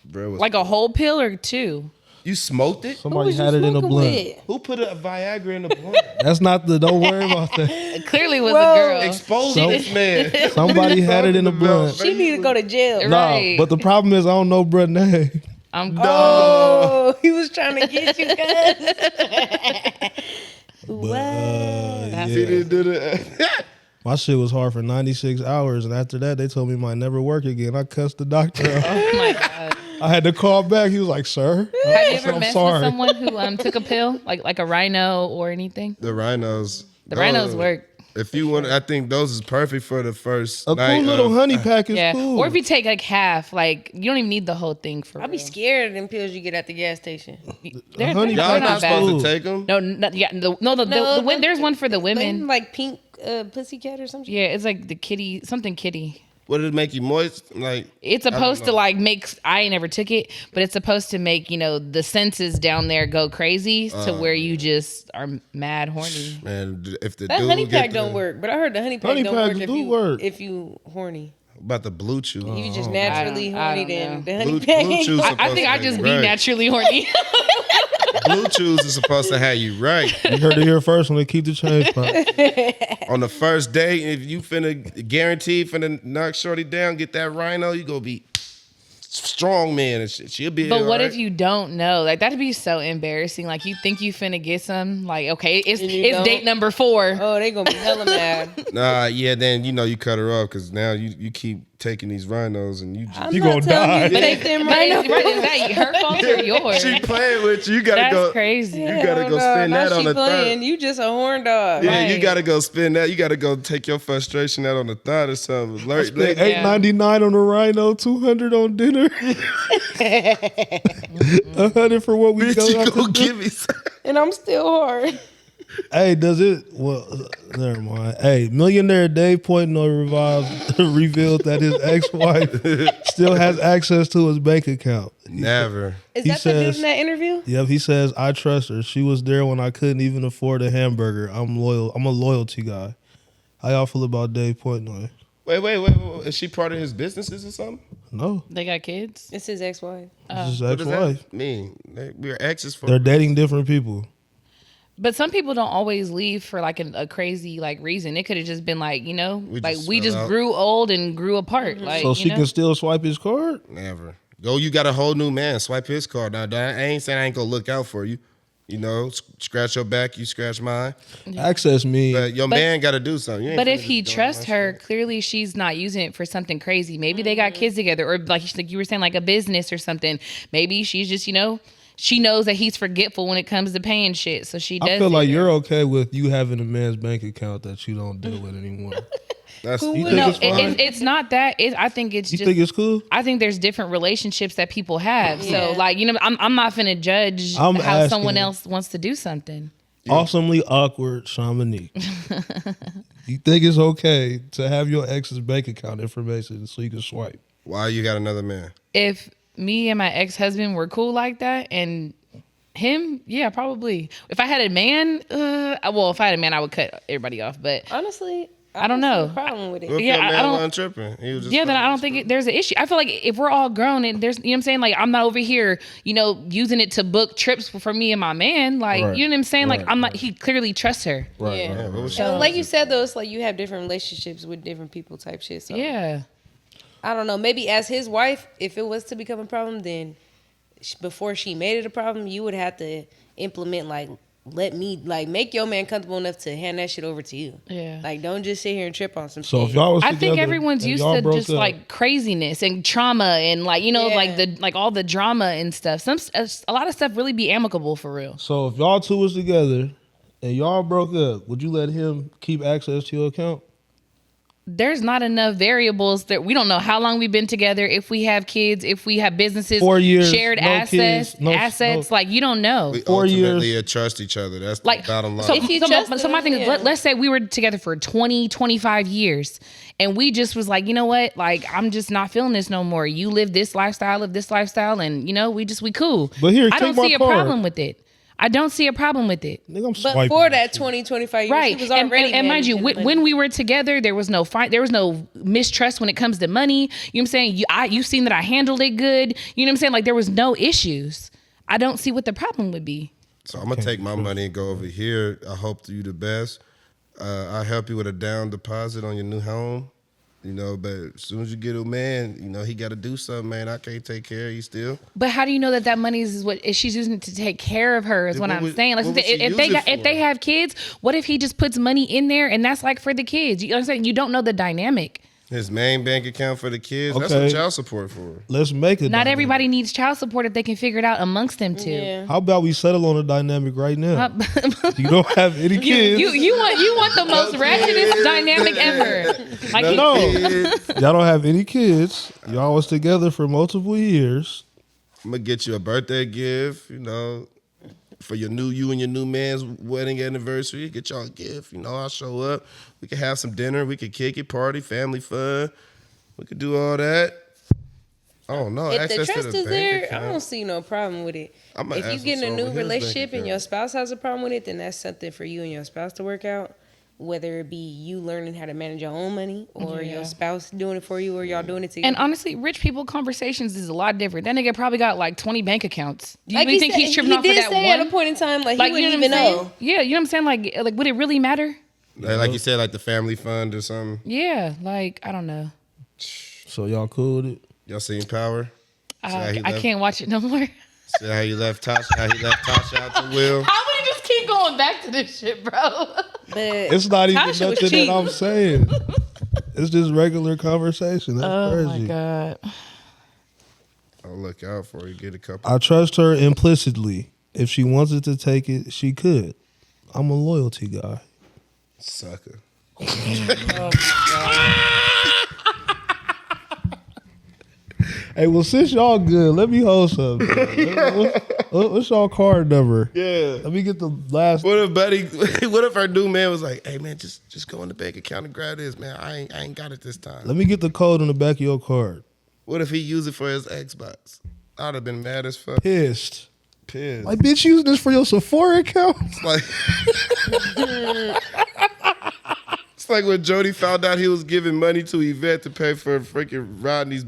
Bro, was, Like a whole pill or 2? you smoked it? Somebody had it in a blunt. With? Who put a Viagra in the blunt? That's not the. Don't worry about that. It clearly was Whoa. a girl. Expose this man. Somebody had it in a blunt. She need to go to jail. Nah, Right. but the problem is I don't know bruh name. I'm Oh, he was trying to get you guys. What? That's He didn't do that. My shit was hard for 96 hours, and after that, they told me it might never work again. I cussed the doctor out. Oh my god. I had to call back. He was like, "Sir, Have you ever I'm messed sorry." with someone who took a pill, like a rhino or anything? The rhinos. The rhinos those- work. If you want, I think those is perfect for the first A night. cool little honey pack is Yeah. cool. Or if you take like half, like you don't even need the whole thing for. I be real. scared of them pills you get at the gas station. They're, honey they're Y'all pack not not is bad. supposed cool. to take them. No, yeah, the there's one for the women. Like pink pussycat or something. Yeah, it's like the kitty, something kitty. What did it make you moist? Like It's supposed to like make. I ain't never took it, but it's supposed to make the senses down there go crazy to where you just are mad horny. man, if the That dude honey get pack don't work, but I heard the honey pack Honey don't packs work, do work. if you horny. about the blue chew. You just naturally I horny. don't Then know. the honey Blue, pack. blue ain't chews. gonna- I think I just be naturally horny. Blue chews is supposed to have you right You heard it here first. When they keep the change pop. on the first day. If you finna guaranteed finna knock shorty down, get that rhino, you gonna be strong man and shit. She'll be. But what alright. if you don't know? Like that'd be so embarrassing. Like you think you finna get some. Like okay, it's And you it's don't? date number 4. Oh, they gonna be hella mad. Nah, yeah, then you cut her off because now you keep taking these rhinos and you just. I'm You not gonna telling die. you to take them But right is, is that her fault or yours? She playing with you. You gotta That's go. crazy. You gotta go spend that on the playing. third. You just a horn dog. Yeah, you Right. gotta go spend that. You gotta go take your frustration out on the thought or something. Alert, Spent $8.99 on the rhino, $200 on dinner, $100 for what we bitch, go you out go to do. give me some. And I'm still hard. Hey, does it? Well, never mind. Hey, Millionaire Dave Portnoy revealed that his ex-wife still has access to his bank account. Never. Is He that the dude says- in that interview? Yep, he says, "I trust her. She was there when I couldn't even afford a hamburger. I'm loyal. I'm a loyalty guy." How y'all feel about Dave Portnoy? Wait. Is she part of his businesses or something? No, They got kids. It's his ex-wife. it's his What does ex-wife. that mean? We're exes for. They're dating different people. But some people don't always leave for like a crazy like reason. It could have just been like We we just just fell out. grew old and grew apart. Like So she can still swipe his card? Never. Go. You got a whole new man. Swipe his card. Now, I ain't saying I ain't gonna look out for you. Scratch your back. You scratch mine. Access me. But your man got to do something. You ain't But finna if he just go trusts on my her, shit. clearly she's not using it for something crazy. Maybe they got kids together, or like you were saying, like a business or something. Maybe she's just she knows that he's forgetful when it comes to paying shit, so she does. I feel like it. you're okay with you having a man's bank account that you don't deal with anymore. That's You think No, it's fine? it's not that. I think it's You just. think it's cool? I think there's different relationships that people have. Yeah. So like I'm not finna judge I'm how asking. someone else wants to do something. Awesomely awkward, Shamanique. You think it's okay to have your ex's bank account information so you can swipe? why you got another man. If me and my ex-husband were cool like that and him, yeah, probably. If I had a man, if I had a man, I would cut everybody off. But Honestly, I don't know. see the problem with it. What if Yeah, your I man don't- wasn't tripping? He was just yeah, then I fucking don't think there's an issue. I feel like if we're all grown and there's, you know what I'm saying? Like, I'm not over here, using it to book trips for me and my man. Like, Right. you know what I'm saying? Like, Right. I'm not, he clearly trusts her. Right. Yeah. Yeah, what was So, like you said, though, it's like you have different relationships with different people type shit. So Yeah. I don't know. Maybe as his wife, if it was to become a problem, then before she made it a problem, you would have to implement like let me like make your man comfortable enough to hand that shit over to you. Yeah. Like don't just sit here and trip on some So shit. if y'all was I together, think everyone's and used y'all to broke just up, like craziness and trauma and like like Yeah. the like all the drama and stuff. A lot of stuff really be amicable for real. So if y'all two was together and y'all broke up, would you let him keep access to your account? There's not enough variables that we don't know how long we've been together, if we have kids, if we have businesses, 4 years, shared no assets, kids, no- like you don't know. We 4 ultimately years. trust each other. That's Like the bottom line. so, If you so, trusted so my them, thing is yeah. let's say we were together for 20, 25 years and we just was like, you know what? Like I'm just not feeling this no more. You live this lifestyle, and we cool. But here, I don't take my see a card. problem with it. I don't see a problem with it. Nigga, I'm But swiping for that that shit. 20, 25 years, Right. he was already And mind you, managing when money. we were together, there was no fight. There was no mistrust when it comes to money. You know what I'm saying? You've seen that I handled it good. You know what I'm saying? Like there was no issues. I don't see what the problem would be. So I'm gonna take my money and go over here. I hope you the best. I'll help you with a down deposit on your new home. But as soon as you get a man, he got to do something, man. I can't take care of you still. But how do you know that money is what is she's using to take care of her? Is Then what what I'm would- saying. Like what would she if use they it got, if for? they have kids, what if he just puts money in there and that's like for the kids? You know what I'm saying? You don't know the dynamic. His main bank account for the kids. That's Okay. what child support for. Let's make it. Not dynamic. everybody needs child support if they can figure it out amongst them two. Yeah. How about we settle on a dynamic right now? You don't have any You, kids. you want the most ratchetest dynamic ever. Like No, y'all don't have any kids. Y'all was together for multiple years. I'm gonna get you a birthday gift, for you and your new man's wedding anniversary. Get y'all a gift, I'll show up. We can have some dinner. We could kick it, party, family fun. We could do all that. Oh no, If the access to trust the is bank there, account. I don't see no problem with it. I'ma If you ask get in a what's over new his bank relationship and account. your spouse has a problem with it, then that's something for you and your spouse to work out. Whether it be you learning how to manage your own money or Yeah. your spouse doing it for you or y'all doing it together. And honestly, rich people conversations is a lot different. That nigga probably got like 20 bank accounts. Do you like really think said, he's tripping he off of did that say one? at a point in time, like Like he you know wouldn't what I'm even saying? know. Yeah, you know what I'm saying? Like would it really matter? Like you said, like the family fund or something. Yeah, like I don't know. So y'all cool with it? Y'all seen Power? See how he I left- can't watch it no more. See how he left Tasha out the wheel. How would you just keep going back to this shit, bro? But It's not even Tasha was nothing that cheating. I'm saying. It's just regular conversation. That's crazy. god. I'll look out for you. Get a couple. I trust her implicitly. If she wanted to take it, she could. I'm a loyalty guy. Sucker. Hey, well, since y'all good, let me hold something. What's y'all card number? Yeah. Let me get the last. What if her new man was like, hey man, just go in the bank account and grab this, man. I ain't got it this time. Let me get the code on the back of your card. What if he used it for his Xbox? I'd have been mad as fuck. Pissed. Pissed. Like, bitch, using this for your Sephora account? Like, it's like when Jody found out he was giving money to Yvette to pay for freaking Rodney's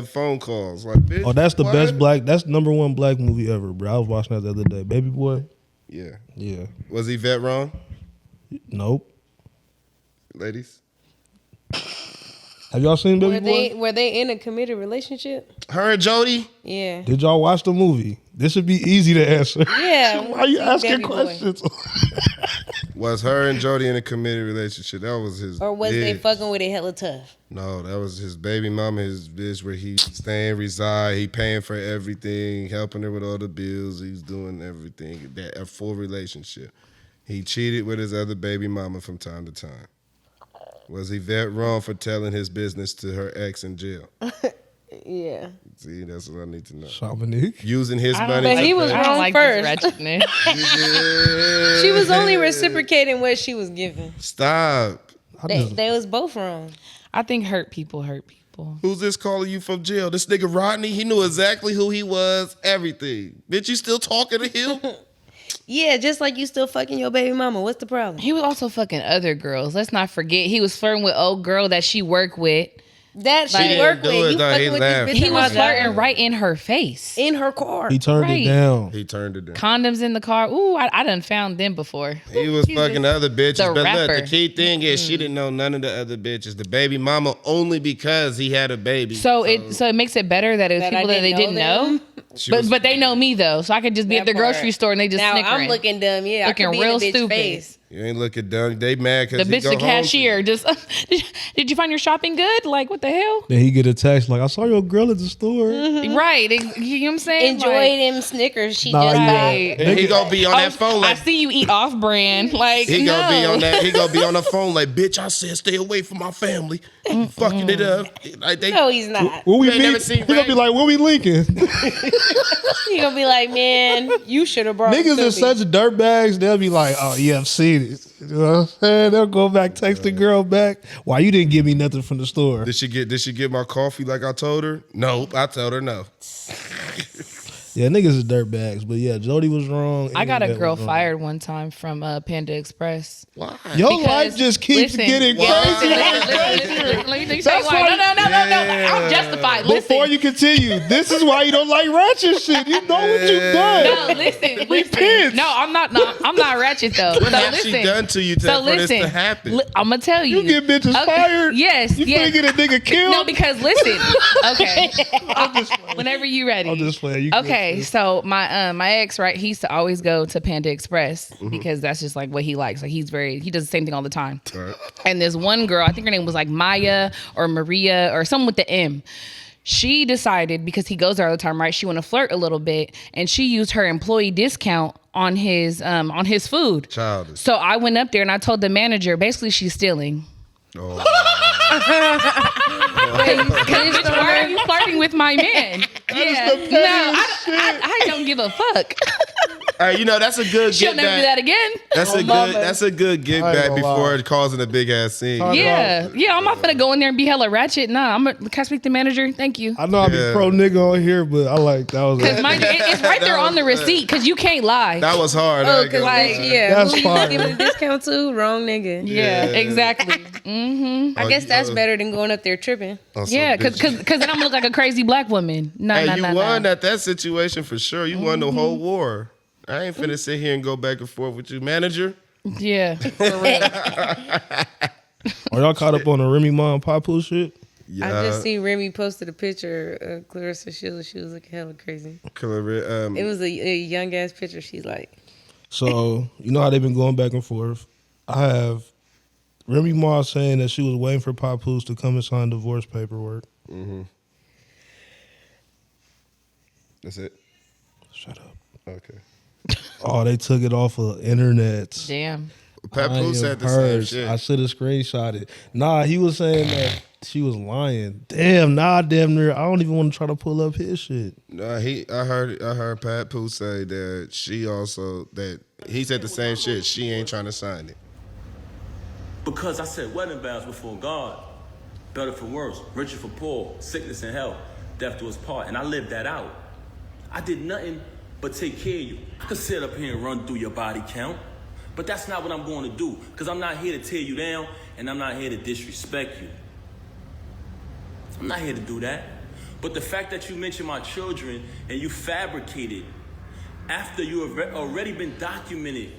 phone calls. Like, bitch, Oh, that's the what? best black. That's number one black movie ever, bro. I was watching that the other day. Baby Boy. Yeah. Yeah. Was Yvette wrong, Nope. ladies? Have y'all seen Baby Boy? were they in a committed relationship? Her and Jody? Yeah. Did y'all watch the movie? This should be easy to answer. Yeah. Why are you see asking Baby Boy. questions? Was her and Jody in a committed relationship? That was his. Or was they bitch. fucking with it hella tough? No, that was his baby mama, his bitch, where he staying, reside, he paying for everything, helping her with all the bills, he's doing everything. That a full relationship. He cheated with his other baby mama from time to time. Was Yvette wrong for telling his business to her ex in jail? Yeah. See, that's what I need to know. Dominique. Using his I money. don't But he to was pay- I don't wrong like first. this wretchedness. She was only reciprocating what she was giving. Stop. They was both wrong. I think hurt people hurt people. Who's this calling you from jail? This nigga Rodney, he knew exactly who he was, everything. Bitch, you still talking to him? Yeah, just like you still fucking your baby mama. What's the problem? He was also fucking other girls. Let's not forget he was flirting with old girl that she worked with. That Like- shit work He didn't do with. it, You though. He fucking with laughed. this bitch He in my was flirting job. right in her face. In her car. He turned Right. it down. He turned it down. Condoms in the car. Ooh, I done found them before. He was He's fucking the- other bitches. the But look, rapper. the key thing is she didn't know none of the other bitches. The baby mama only because he had a baby. So it makes it better that it was That I people that they didn't didn't know know. She But was- but they know me though, so I could just be That at the grocery part. store and they just Now snickering. I'm looking dumb. Yeah, Looking I could be real in a bitch stupid. face. You ain't looking dumb. They mad The because bitch, the cashier, just did you find your shopping good? Like what the hell? Then he get a text like, I saw your girl at the store. Right? You know what I'm saying? Enjoy Like, them Snickers she Nah, just yeah. got. right. He gonna be on that phone I like see you eat off brand. Like he no. gonna be on that. He gonna be on the phone like, bitch. I said stay away from my family. You fucking it up. Like they. No, he's not. When we You ain't never meet, seen he gonna be Ray? like, when we linking? He gonna be like, man, you should have brought Niggas it to is such me. dirtbags. They'll be like, oh yeah, I've seen it. You know what I'm saying? They'll go back, text the girl back. Why you didn't give me nothing from the store? Did she get my coffee like I told her? Nope, I told her no. Yeah, niggas is dirtbags. But yeah, Jody was wrong. I got a Yvette girl was wrong. fired one time from Panda Express. Why? Your Because- life just keeps listen, getting yeah, crazier. listen, let me tell you That's why. why- No. I'm justified. Listen. Before you continue, this is why you don't like ratchet shit. You know what you've done. No, listen. Repent. No, I'm not. No, I'm not ratchet though. What so have listen. she done to you to, for this to happen? I'm gonna tell you. You get bitches fired. Yes. You yes. finna get a nigga killed. No, because listen. Okay. Whenever you ready. I'm just playing. You good, Okay, sis. so my ex, right? He used to always go to Panda Express Mm-hmm. because that's just like what he likes. Like he does the same thing all the time. Right. And there's one girl, I think her name was like Maya or Maria or something with the M. She decided because he goes there all the time, right? She want to flirt a little bit, and she used her employee discount on his food. Childish. So I went up there and I told the manager, basically she's stealing. Oh. Because why are you flirting with my man? Yeah. No, I don't give a fuck. Hey, you know that's a good She'll get never do back. that again. That's a good get I ain't back gonna before lie. it causing a big ass scene. Yeah. I'm not gonna go in there and be hella ratchet. Nah, can I speak to the manager? Thank you. I know I be Yeah. pro nigga on here, but I like that was. Because mind you, it's right there on the receipt because you can't lie. That was hard. I Oh, ain't cause gonna like, lie. yeah, That's who you fire. giving a discount to? Wrong nigga. Yeah, Yeah. exactly. I guess that's better than going up there tripping. On some Yeah, bitch. because then I'm gonna look like a crazy black woman. No, Hey, no, you no, won no. at that situation for sure. You won the whole war. I ain't finna sit here and go back and forth with you, manager. Yeah, for real. Are y'all caught up on the Remy Ma and Papu shit? Yeah, I just seen Remy posted a picture of Clarissa Shields. She was looking hella crazy. It was a young ass picture. She's like, So you know how they've been going back and forth. I have Remy Ma saying that she was waiting for Papoose to come and sign divorce paperwork. that's it. Shut up. Okay. Oh, they took it off of internet. Damn. Papoose I said the am same hers. shit. I should have screenshotted. Nah, he was saying that she was lying. Damn, damn near. I don't even want to try to pull up his shit. No, I heard Papoose say that he said the same shit. She ain't trying to sign it. Because I said wedding vows before God. Better for worse, richer for poor, sickness and health, death to his part. And I lived that out. I did nothing but take care of you. I could sit up here and run through your body count. But that's not what I'm going to do. Because I'm not here to tear you down, and I'm not here to disrespect you. I'm not here to do that. But the fact that you mentioned my children and you fabricated after you have already been documented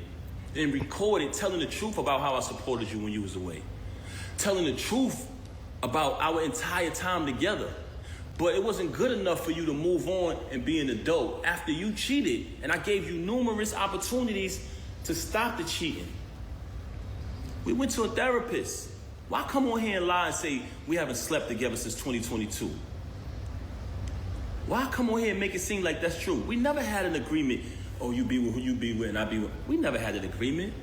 and recorded telling the truth about how I supported you when you was away. Telling the truth about our entire time together. But it wasn't good enough for you to move on and be an adult after you cheated. And I gave you numerous opportunities to stop the cheating. We went to a therapist. Why come on here and lie and say we haven't slept together since 2022? Why come on here and make it seem like that's true? We never had an agreement. Oh, you be with who you be with and I be with. We never had an agreement.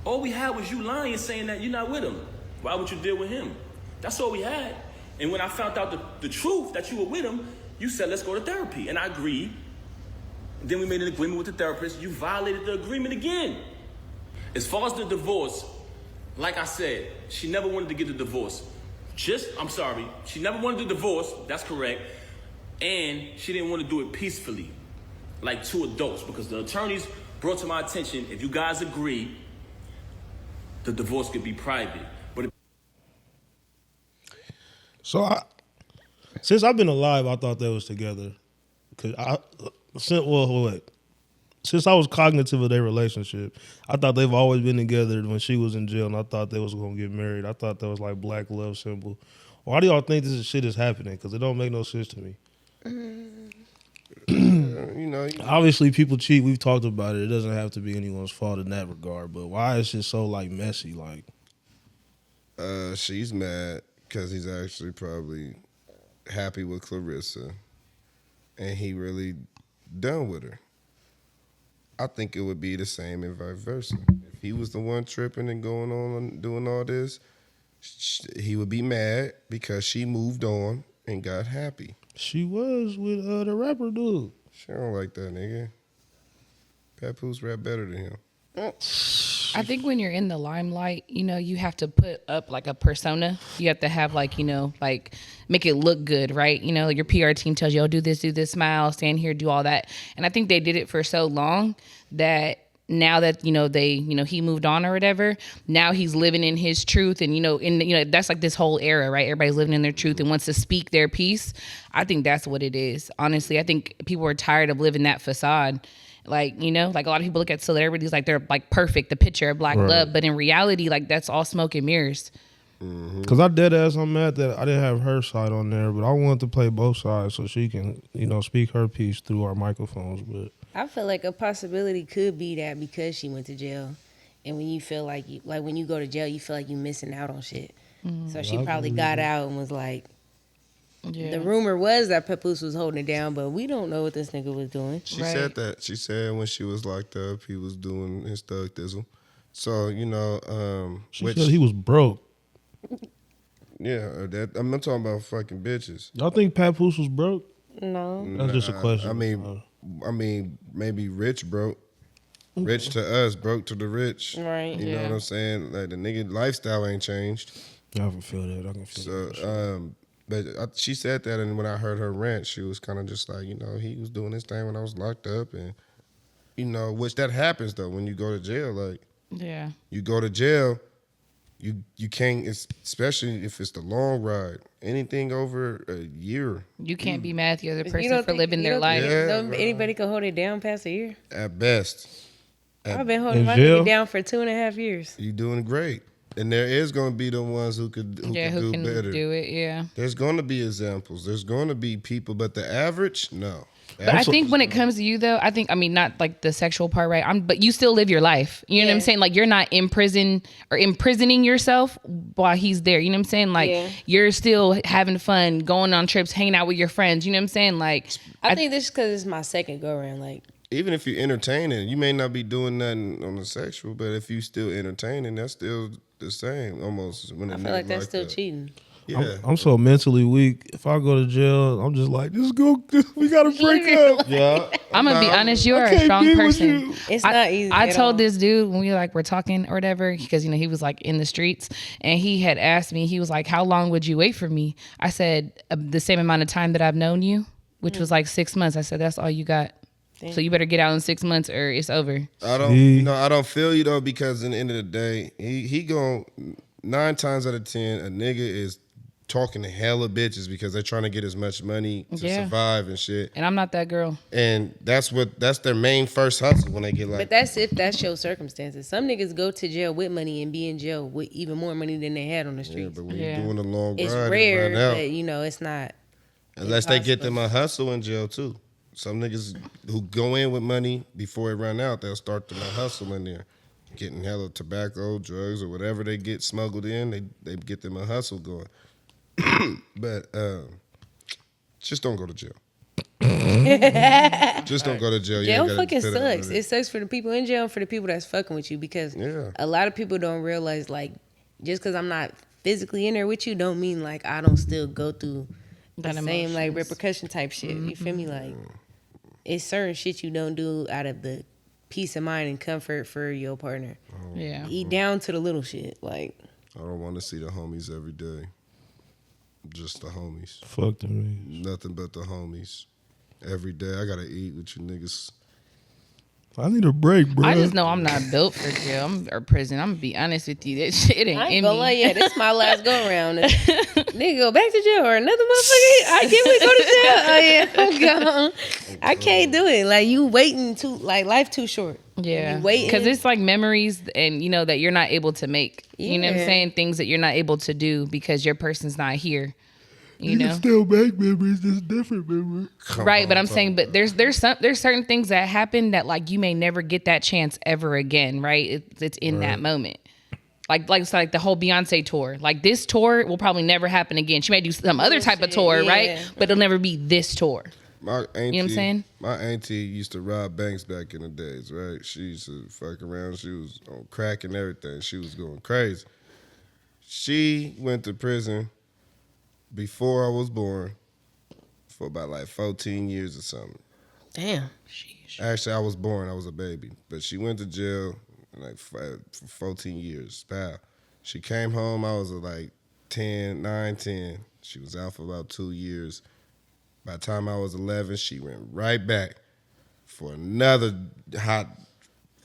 All we had was you lying, saying that you're not with him. Why would you deal with him? That's all we had. And when I found out the truth that you were with him, you said, let's go to therapy. And I agreed. Then we made an agreement with the therapist. You violated the agreement again. As far as the divorce, like I said, she never wanted to get the divorce. She never wanted the divorce, that's correct. And she didn't want to do it peacefully, like two adults, because the attorneys brought to my attention, if you guys agree, the divorce could be private. But So Since I've been alive, I thought they was together. Since I was cognitive of their relationship, I thought they've always been together. When she was in jail, and I thought they was gonna get married. I thought that was like black love symbol. Why do y'all think shit is happening? Because it don't make no sense to me. Obviously people cheat. We've talked about it. It doesn't have to be anyone's fault in that regard. But why is it so like messy? Like, she's mad because he's actually probably happy with Clarissa, and he really done with her. I think it would be the same and vice versa. If he was the one tripping and going on and doing all this, he would be mad because she moved on and got happy. she was with the rapper dude. She don't like that nigga. Papoose rap better than him. I think when you're in the limelight, you have to put up like a persona. You have to have like, like make it look good, right? Your PR team tells you, oh, do this, smile, stand here, do all that. And I think they did it for so long that now that, he moved on or whatever, now he's living in his truth. And, that's like this whole era, right? Everybody's living in their truth and wants to speak their piece. I think that's what it is. Honestly, I think people are tired of living that facade. Like, like a lot of people look at celebrities like they're like perfect, the picture of black love. But in reality, like that's all smoke and mirrors. Because I dead ass, I'm mad that I didn't have her side on there, but I wanted to play both sides so she can, speak her piece through our microphones. But I feel like a possibility could be that because she went to jail, and when you feel like when you go to jail, you feel like you're missing out on shit. So she probably got out and was like, the rumor was that Papoose was holding it down, but we don't know what this nigga was doing. She said that. She said when she was locked up, he was doing his thug thizzle. So, she said he was broke. Yeah, I'm not talking about fucking bitches. Y'all think Papoose was broke? No. That's just a question. I mean, maybe rich broke. Rich to us, broke to the rich. Right. You know what I'm saying? Like the nigga lifestyle ain't changed. I can feel that. I can feel that. So, but she said that, and when I heard her rant, she was kind of just like, he was doing his thing when I was locked up, and which that happens though when you go to jail. Like, you go to jail, you can't, especially if it's the long ride. Anything over a year, you can't be mad at the other person for living their life. Anybody can hold it down past a year. At best. I've been holding my nigga down for 2.5 years. You doing great. And there is going to be the ones who could do better. Do it, yeah. There's going to be examples. There's going to be people, but the average, no. But I think when it comes to you, though, not like the sexual part, right? But you still live your life. You know what I'm saying? Like, you're not in prison or imprisoning yourself while he's there. You know what I'm saying? Like, you're still having fun, going on trips, hanging out with your friends. You know what I'm saying? Like, I think this is because it's my second go around. Like, even if you're entertaining, you may not be doing nothing on the sexual, but if you still entertaining, that's still the same almost. When I feel like that's still cheating. Yeah. I'm so mentally weak. If I go to jail, I'm just like, we gotta break up. Yeah. I'm gonna be honest, you are a strong person. It's not easy. I told this dude when we were talking or whatever, because he was like in the streets, and he had asked me, he was like, how long would you wait for me? I said, the same amount of time that I've known you, which was like 6 months. I said, that's all you got. Damn. So you better get out in 6 months or it's over. I don't feel you though, because in the end of the day, he gon' 9 times out of 10, a nigga is talking to hella bitches because they're trying to get as much money to survive and shit. And I'm not that girl. And that's their main first hustle when they get like. But that's if that's your circumstances. Some niggas go to jail with money and be in jail with even more money than they had on the streets. Yeah, but when you're doing a long it's ride, rare, out, but it's not. Unless they get them a hustle in jail too. Some niggas who go in with money before it run out, they'll start them a hustle in there. Getting hella tobacco, drugs, or whatever they get smuggled in, they get them a hustle going. But just don't go to jail. Just don't go to jail. Jail fucking sucks. It sucks for the people in jail and for the people that's fucking with you, because a lot of people don't realize, like, just because I'm not physically in there with you don't mean like I don't still go through the same like repercussion type shit. You feel me? Like, it's certain shit you don't do out of the peace of mind and comfort for your partner. Eat down to the little shit. Like, I don't want to see the homies every day. Just the homies. Fuck them. Nothing but the homies. Every day I gotta eat with you niggas. I need a break, bro. I just know I'm not built for jail or prison. I'm gonna be honest with you. That shit ain't I in ain't gonna me. lie, yeah, this is my last go around. Nigga go back to jail or another motherfucker. I can't wait to go to jail. Oh yeah, I'm gone. I can't do it. Like you waiting too, like life too short. Yeah, You waiting. because it's like memories, and you know that you're not able to make. You know what I'm Yeah. saying? Things that you're not able to do because your person's not here. You know, still make memories, just different memories. right? But I'm saying, but there's certain things that happen that like you may never get that chance ever again, right? It's in that moment. Like the whole Beyonce tour. Like this tour will probably never happen again. She may do some other type of tour, yeah. right? But it'll never be this tour. My auntie, You know what I'm saying? My auntie used to rob banks back in the days, right? She used to fuck around. She was on crack and everything. She was going crazy. She went to prison before I was born for about like 14 years or something. Damn. Actually, I was born. I was a baby. But she went to jail like for 14 years. Pal. She came home. I was like 9, 10. She was out for about 2 years. By the time I was 11, she went right back for another hot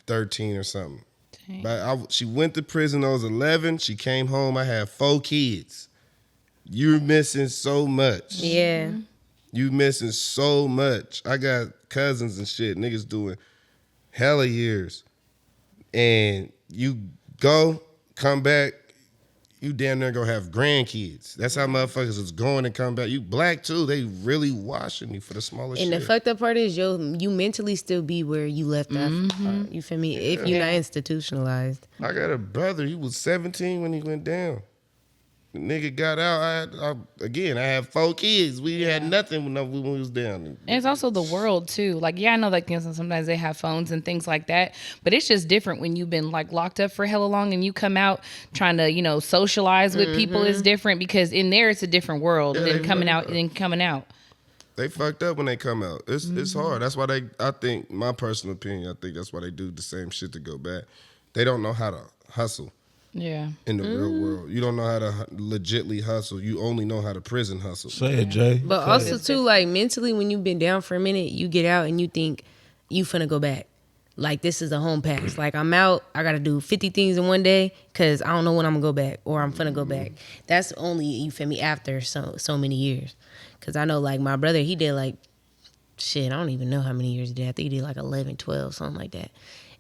13 or something. But she went to prison. I was 11. She came home. I had 4 kids. You're missing so much. Yeah. You missing so much. I got cousins and shit. Niggas doing hella years. And you go, come back, you damn near gonna have grandkids. That's how motherfuckers is going and come back. You black too. They really washing you for the smallest shit. And the fucked up part is, you mentally still be where you left off. You feel me? If you're not institutionalized. I got a brother. He was 17 when he went down. The nigga got out. I had 4 kids. We had nothing when we was down. And it's also the world too. Like, yeah, I know that sometimes they have phones and things like that, but it's just different when you've been like locked up for hella long and you come out trying to, you know, socialize with people is different because in there it's a different world than coming out. They fucked up when they come out. It's hard. That's why I think, my personal opinion, I think that's why they do the same shit to go back. They don't know how to hustle. Yeah. In the real world. You don't know how to legitly hustle. You only know how to prison hustle. Say it, Jay. But also too, like mentally, when you've been down for a minute, you get out and you think you finna go back. Like this is a home pass. Like I'm out, I gotta do 50 things in one day because I don't know when I'm gonna go back or I'm finna go back. That's only, you feel me, after so many years. Because I know like my brother, he did like, shit, I don't even know how many years he did. I think he did like 11, 12, something like that.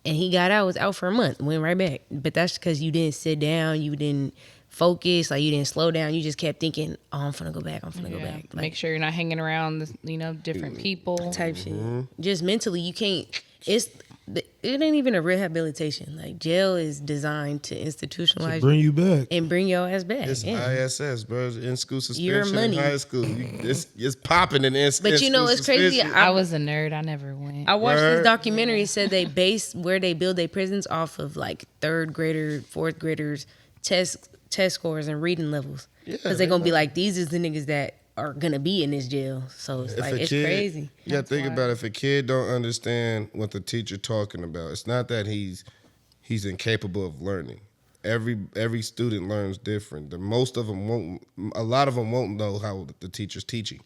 And he got out, was out for a month, went right back. But that's because you didn't sit down, you didn't focus, like you didn't slow down. You just kept thinking, oh, I'm finna go back, I'm finna go back. Like, make sure you're not hanging around, different people. Type shit. Just mentally, you can't, it ain't even a rehabilitation. Like jail is designed to institutionalize bring you back and bring your ass back. It's ISS, bro. In school suspension. Your money. In high school. It's popping in But you know, it's crazy. I was a nerd. I never went. I watched this documentary. It said they base where they build their prisons off of like 3rd grader, 4th graders test scores and reading levels. Because they're gonna be like, these is the niggas that are gonna be in this jail. So it's it's crazy. Yeah, think about it. If a kid don't understand what the teacher talking about, it's not that he's incapable of learning. Every student learns different. A lot of them won't know how the teacher's teaching.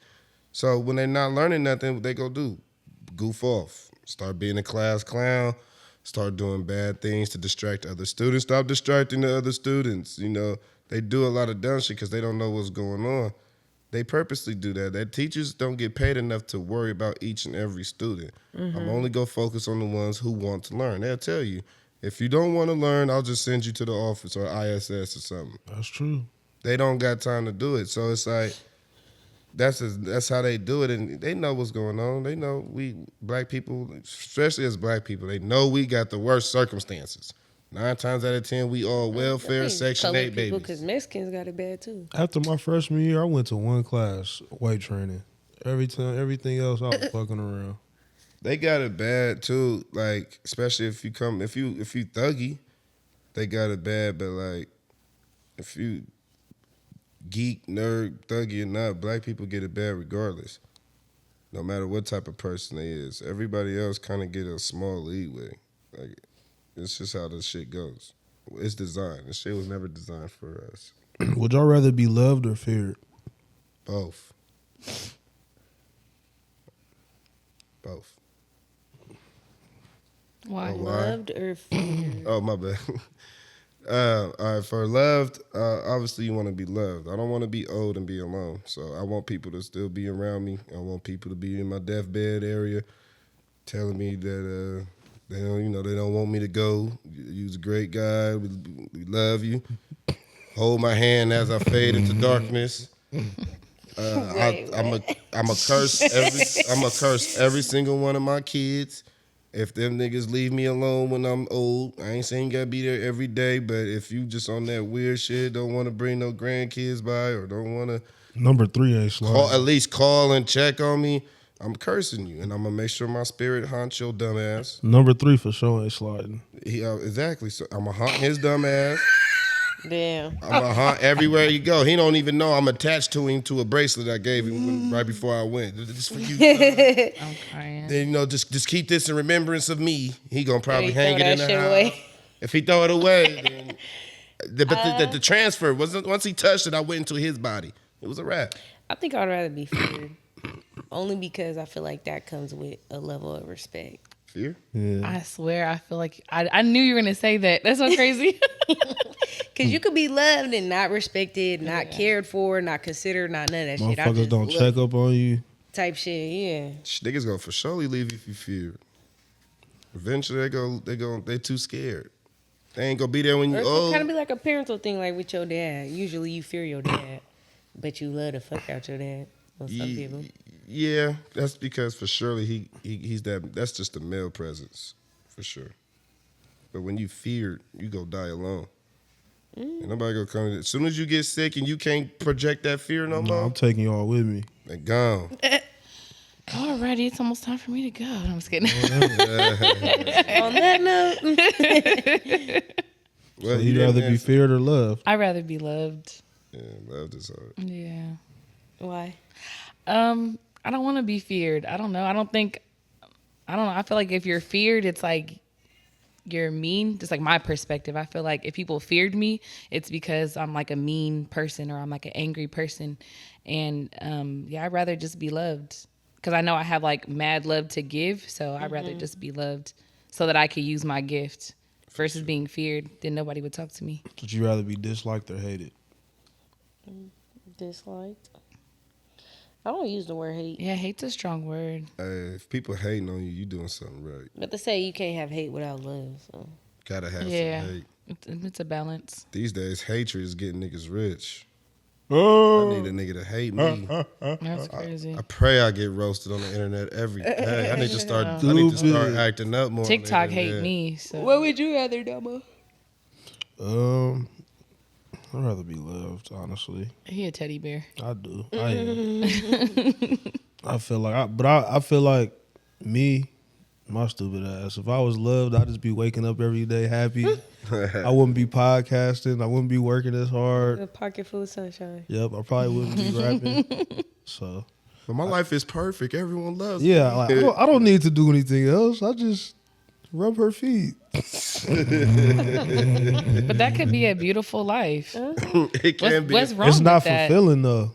So when they're not learning nothing, what they go do? Goof off. Start being a class clown. Start doing bad things to distract other students. Stop distracting the other students. You know, they do a lot of dumb shit because they don't know what's going on. They purposely do that. That teachers don't get paid enough to worry about each and every student. I'm only going to focus on the ones who want to learn. They'll tell you, if you don't want to learn, I'll just send you to the office or ISS or something. That's true. They don't got time to do it. So it's like, that's how they do it. And they know what's going on. They know we black people, especially as black people, they know we got the worst circumstances. 9 times out of 10, we all welfare, Section 8 babies. Because Mexicans got it bad too. After my freshman year, I went to one class, weight training. Everything else, I was fucking around. They got it bad too. Like, especially if you thuggy, they got it bad. But like, if you geek, nerd, thuggy or not, black people get it bad regardless. No matter what type of person they is. Everybody else kind of get a small leeway. Like, it's just how this shit goes. It's designed. This shit was never designed for us. Would y'all rather be loved or feared? Both. Both. Why? Loved or feared? Oh, my bad. All right, for loved, obviously you want to be loved. I don't want to be old and be alone. So I want people to still be around me. I want people to be in my deathbed area, telling me that they don't want me to go. You're a great guy. We love you. Hold my hand as I fade into darkness. I'm a curse every single one of my kids. If them niggas leave me alone when I'm old, I ain't saying you gotta be there every day, but if you just on that weird shit, don't want to bring no grandkids by or don't want to Number 3 ain't sliding. at least call and check on me, I'm cursing you, and I'm gonna make sure my spirit haunts your dumb ass. Number 3 for sure ain't sliding. Exactly. So I'm gonna haunt his dumb ass. Damn. I'm gonna hunt everywhere you go. He don't even know I'm attached to him to a bracelet I gave him right before I went. Just for you. I'm crying. Then just keep this in remembrance of me. He gonna probably hang throw it in that the shit house. away. If he throw it away, then the transfer wasn't. Once he touched it, I went into his body. It was a wrap. I think I'd rather be feared. Only because I feel like that comes with a level of respect. Fear. Yeah. I swear, I feel like I knew you were gonna say that. That's so crazy. Because you could be loved and not respected, not cared for, not considered, not none of that shit. I Motherfuckers just don't love check up on you. type shit, yeah. Niggas gonna for surely leave you if you fear. Eventually they too scared. They ain't gonna be there when you Or it old. kind of be like a parental thing, like with your dad. Usually you fear your dad, but you love the fuck out your dad. Well, some people. Yeah, that's because for surely he's that's just a male presence, for sure. But when you feared, you go die alone. Ain't nobody gonna come. As soon as you get sick and you can't project that fear no No, more, I'm taking y'all with me. they gone. Alrighty, it's almost time for me to go. No, I'm just kidding. On that note, Well, So you'd rather be feared or loved? I'd rather be loved. Yeah, love is hard. Yeah. why? I don't want to be feared. I don't know. I don't know. I feel like if you're feared, it's like you're mean. Just like my perspective. I feel like if people feared me, it's because I'm like a mean person or I'm like an angry person. And I'd rather just be loved because I know I have like mad love to give. So I'd rather just be loved so that I could use my gift versus being feared. Then nobody would talk to me. Would you rather be disliked or hated? Disliked. I don't use the word hate. Yeah, hate's a strong word. Hey, if people hating on you, you doing something right. But they say you can't have hate without love. So. Gotta have Yeah, some hate. it's a balance. These days, hatred is getting niggas rich. Oh. I need a nigga to hate me. That's crazy. I pray I get roasted on the internet every day. I need to start acting up more. TikTok on the hate internet. me. So. What would you rather, Dama? I'd rather be loved, honestly. He a teddy bear. I do. I am. I feel like me, my stupid ass. If I was loved, I'd just be waking up every day happy. I wouldn't be podcasting. I wouldn't be working as hard. A pocket full of sunshine. Yep, I probably wouldn't be rapping. So But my life is perfect. Everyone loves me. yeah, like, I don't need to do anything else. I just rub her feet. But that could be a beautiful life. It can be. What's wrong It's not with that? fulfilling though,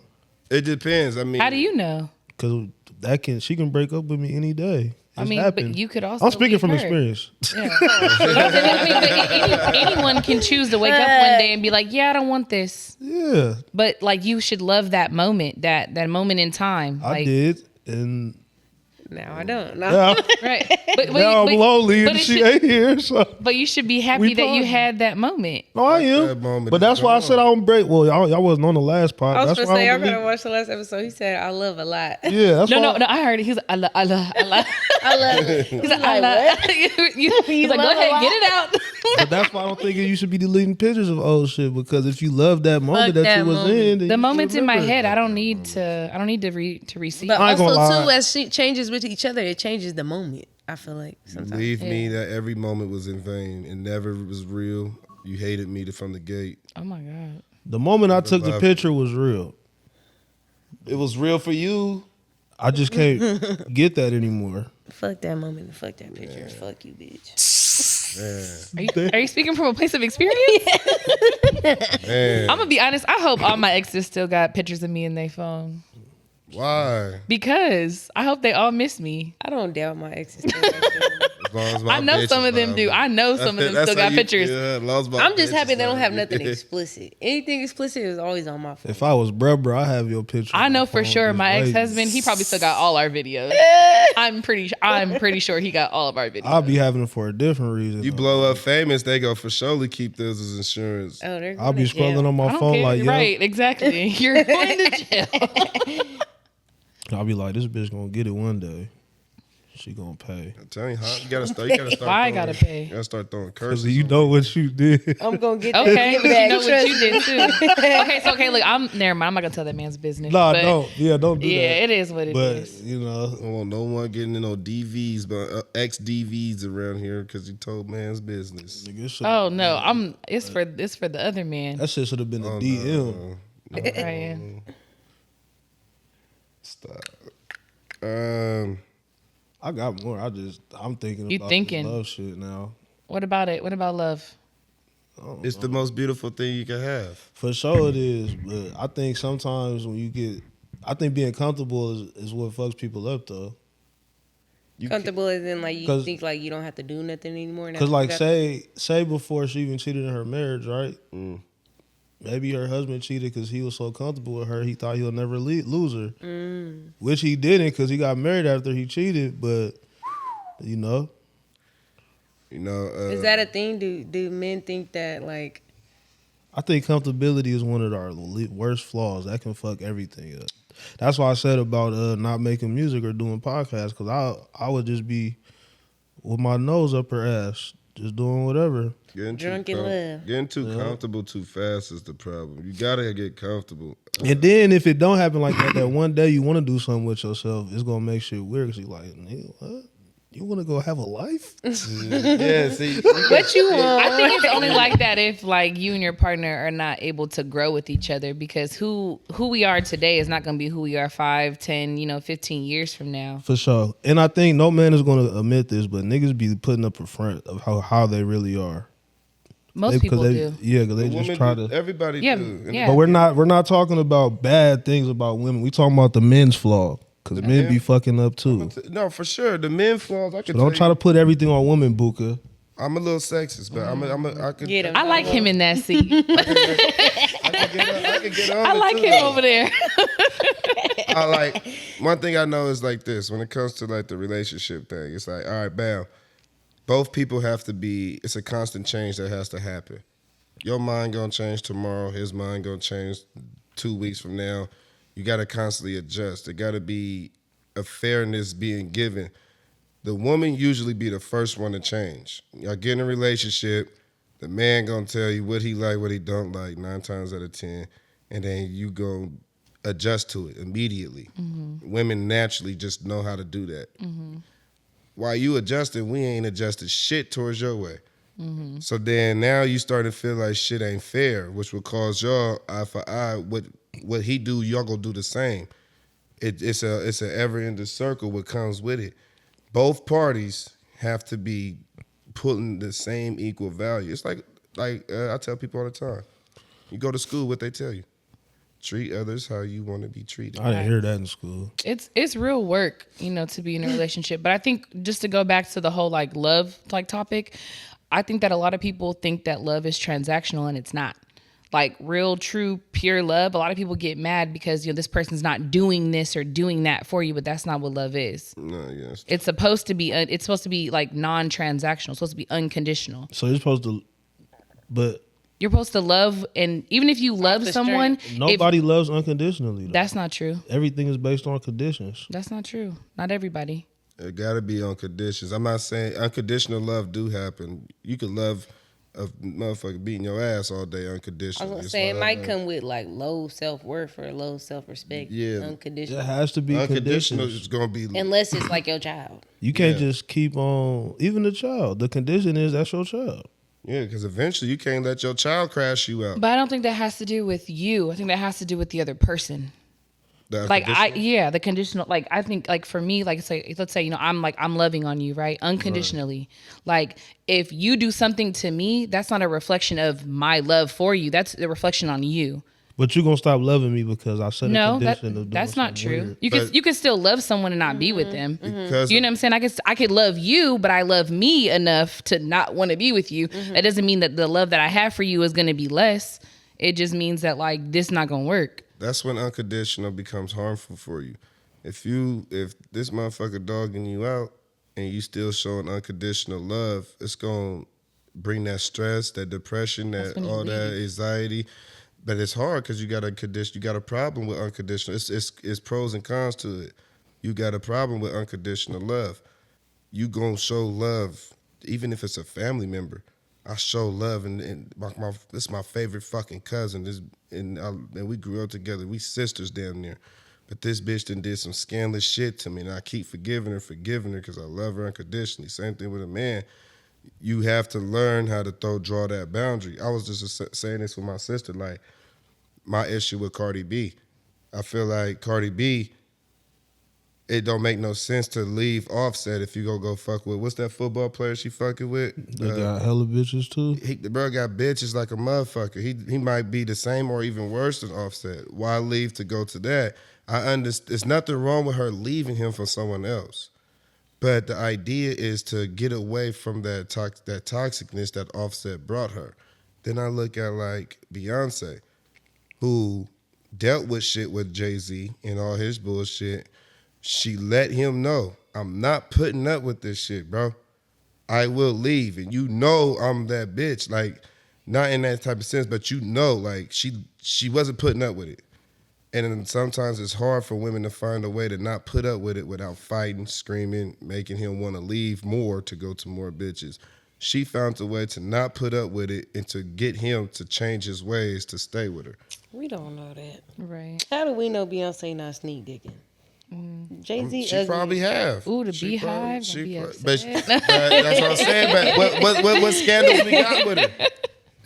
It depends. I mean, How do you know? because she can break up with me any day. I It's mean, happened. but you could also. I'm speaking leave from her. experience. Yeah. Anyone can choose to wake up one day and be like, "Yeah, I don't want this," Yeah, but like you should love that moment, that moment in time. I Like, did, and Now I don't. No. now, right? But now I'm lonely but and it she should- ain't here. So But you should be happy We that you talking. had that moment. no, I that am. moment But is that's why I said I gone. don't break. Well, y'all wasn't on the last part. I was That's supposed to why say, I I'm don't going to believe- watch the last episode. He said, I love a lot. Yeah, that's No, why. no. I heard it. He's like, I love. I love it. He's like, I love. He's like, go love a ahead, lot? get it out. But that's why I don't think you should be deleting pictures of old shit, because if you love that moment Fuck that that you was moment. in, then The you should moments in my remember it. head, I don't need to receive. But I ain't also, gonna lie. too, as she changes with each other, it changes the moment. I feel like sometimes. Believe me that every moment was in vain. It never was real. You hated me from the gate. Oh my god. The moment I took the love picture was real. It was real for you. I just can't get that anymore. Fuck that moment and fuck that picture. Fuck you, bitch. Are you speaking from a place of experience? Man, I'm gonna be honest. I hope all my exes still got pictures of me in their phone why? because I hope they all miss me. I don't doubt my exes. Still like that. I know some of them do. I know some of them still got pictures. I'm just happy they don't have nothing explicit. Anything explicit is always on my phone. If I was bruh, I have your picture. I know for sure my ex-husband, he probably still got all our videos. I'm pretty sure he got all of our videos. I'll be having it for a different reason. You blow up famous, they go for surely keep this as insurance. Oh, I'll be scrolling on my phone like, right, exactly. You're going to jail. I'll be like, this bitch gonna get it one day. She gonna pay. I'm telling you, huh? You gotta start. I gotta pay. You gotta start throwing Cause curses. you know what you did. I'm gonna get Okay, that but you back. know what you did too. Okay, look, never mind. I'm not gonna tell that man's business. Nah, but don't. Yeah, don't do that. Yeah, it is what it is. But you know, I don't want no one getting in no DVs, but ex DVs around here because you told man's business. Oh no, it's for the other man. That shit should have been a DM. No. Right. Stop. I got more. I'm thinking about this love shit now. What about it? What about love? It's the most beautiful thing you can have. For sure it is, but I think sometimes when I think being comfortable is what fucks people up though. Comfortable as in like you think like you don't have to do nothing anymore. Because like say before she even cheated in her marriage, right? Maybe her husband cheated because he was so comfortable with her, he thought he'll never lose her. Which he didn't because he got married after he cheated. But you know, is that a thing? Do men think that like? I think comfortability is one of our worst flaws. That can fuck everything up. That's why I said about not making music or doing podcasts, because I would just be with my nose up her ass, just doing whatever. Drunk in love. Getting too comfortable too fast is the problem. You gotta get comfortable. And then if it don't happen like that one day you want to do something with yourself, it's gonna make shit weird. Cause you're like, nigga, what? You want to go have a life? Yeah, see. What you want? I think it's only like that if like you and your partner are not able to grow with each other, because who we are today is not going to be who we are 5, 10, 15 years from now. For sure. And I think no man is going to admit this, but niggas be putting up a front of how they really are. Most people do. Yeah, because they just try to. Everybody do. Yeah. But we're not talking about bad things about women. We talking about the men's flaw. Because men be fucking up too. No, for sure. The men flaws, I could don't try to put everything on women, Buka. I'm a little sexist, but I could Get him. I like him in that seat. I could get on I it, like too, him though. over there. I like one thing I know is like this when it comes to like the relationship thing. It's like, all right, bam. Both people have to be. It's a constant change that has to happen. Your mind gonna change tomorrow. His mind gonna change 2 weeks from now. You gotta constantly adjust. There gotta be a fairness being given. The woman usually be the first one to change. Y'all get in a relationship. The man gonna tell you what he like, what he don't like, 9 times out of 10, and then you go adjust to it immediately. Mm-hmm. Women naturally just know how to do that. Mm-hmm. While you adjusting, we ain't adjusted shit towards your way. Mm-hmm. So then now you start to feel like shit ain't fair, which will cause y'all eye for eye. What he do, y'all gonna do the same. It's an ever-ending circle. What comes with it, both parties have to be putting the same equal value. It's like I tell people all the time. You go to school, what they tell you: treat others how you want to be treated. I didn't hear that in school. It's real work, to be in a relationship. But I think just to go back to the whole like love like topic, I think that a lot of people think that love is transactional, and it's not. Like real, true, pure love. A lot of people get mad because this person's not doing this or doing that for you, but that's not what love is. No, yes. It's supposed to be. It's supposed to be like non-transactional. It's supposed to be unconditional. So you're supposed to, but you're supposed to love, and even if you love someone, nobody loves unconditionally. Though. That's not true. Everything is based on conditions. That's not true. Not everybody. It got to be on conditions. I'm not saying unconditional love do happen. You could love a motherfucker beating your ass all day unconditionally. I was gonna say it might come with like low self-worth or low self-respect. Yeah, unconditional. It has to be unconditional. conditions. It's gonna be unless it's like your child. You can't just keep on. Even the child. The condition is that's your child. Yeah, because eventually you can't let your child crash you out. But I don't think that has to do with you. I think that has to do with the other person. The conditional, like I think like for me, like let's say I'm loving on you, right, unconditionally. Right. Like if you do something to me, that's not a reflection of my love for you. That's a reflection on you. But you gonna stop loving me because I set a No, condition of doing that's not something true. weird. You could still love someone and not be with them. Because You know what I'm saying? I could love you, but I love me enough to not want to be with you. That doesn't mean that the love that I have for you is going to be less. It just means that like this not going to work. that's when unconditional becomes harmful for you. If this motherfucker dogging you out and you still showing unconditional love, it's gonna bring that stress, that depression, that when you all that leave. anxiety. But it's hard because you got a problem with unconditional. It's pros and cons to it. You got a problem with unconditional love. You gonna show love, even if it's a family member. I show love, and this is my favorite fucking cousin. And we grew up together. We sisters damn near. But this bitch done did some scandalous shit to me, and I keep forgiving her because I love her unconditionally. Same thing with a man. You have to learn how to draw that boundary. I was just saying this with my sister, like my issue with Cardi B. I feel like Cardi B, it don't make no sense to leave Offset if you go fuck with, what's that football player she fucking with? They got hella bitches too. The bro got bitches like a motherfucker. He might be the same or even worse than Offset. Why leave to go to that? I understand. There's nothing wrong with her leaving him for someone else. But the idea is to get away from that toxicness that Offset brought her. Then I look at like Beyonce, who dealt with shit with Jay-Z and all his bullshit. She let him know, I'm not putting up with this shit, bro. I will leave. And you know I'm that bitch. Like, not in that type of sense, but you know, like, she wasn't putting up with it. And then sometimes it's hard for women to find a way to not put up with it without fighting, screaming, making him want to leave more to go to more bitches. She found a way to not put up with it and to get him to change his ways to stay with her. We don't know that. Right. How do we know Beyonce not sneak dicking? Jay-Z She ugly. probably have. Ooh, the She probably- beehive. she I'd be pro- upset. but that's what I'm saying. But what scandals we got with her?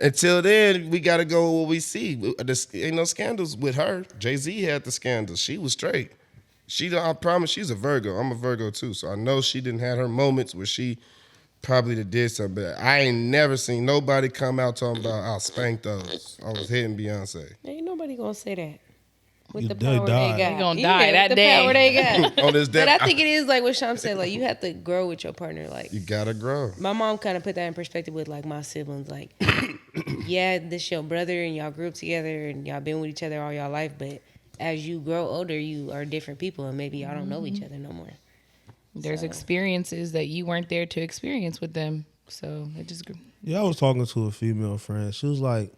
Until then, we got to go with what we see. Ain't no scandals with her. Jay-Z had the scandals. She was straight. I promise, she's a Virgo. I'm a Virgo too, so I know she didn't have her moments where she probably did something. But I ain't never seen nobody come out talking about I'll spank those. I was hitting Beyonce. Ain't nobody gonna say that. With the They power they die. got. They gonna die that the day. power they got. On this But day, I think it is like what Sham said, like you have to grow with your partner. Like you gotta grow. my mom kind of put that in perspective with like my siblings. Like, yeah, this your brother and y'all grew up together and y'all been with each other all y'all life. But as you grow older, you are different people and maybe y'all don't know each other no more. There's So- experiences that you weren't there to experience with them. So it just Yeah, I was talking to a female friend. She was like,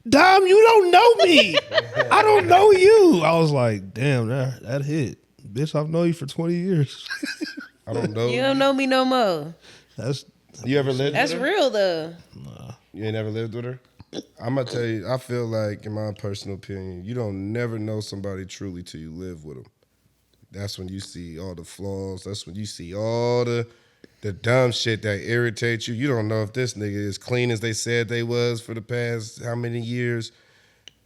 Dom, you don't know me. I don't know you. I was like, damn, that hit. Bitch, I've known you for 20 years. I don't know. You don't know me no more. That's You ever lived That's with her? real though. You ain't never lived with her? I'm gonna tell you, I feel like, in my personal opinion, you don't never know somebody truly till you live with them. That's when you see all the flaws. That's when you see all the dumb shit that irritates you. You don't know if this nigga is clean as they said they was for the past how many years.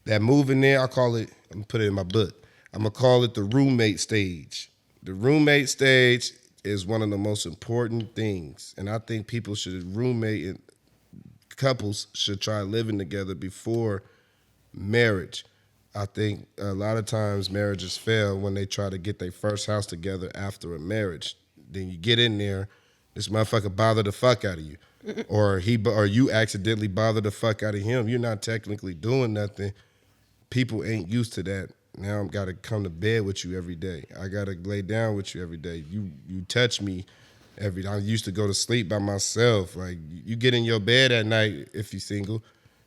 That move in there, I'm gonna put it in my book. I'm gonna call it the roommate stage. The roommate stage is one of the most important things. And I think people should couples should try living together before marriage. I think a lot of times marriages fail when they try to get their first house together after a marriage. Then you get in there, this motherfucker bother the fuck out of you. Or you accidentally bother the fuck out of him. You're not technically doing nothing. People ain't used to that. Now I've got to come to bed with you every day. I got to lay down with you every day. You touch me every day. I used to go to sleep by myself. Like, you get in your bed at night, if you're single,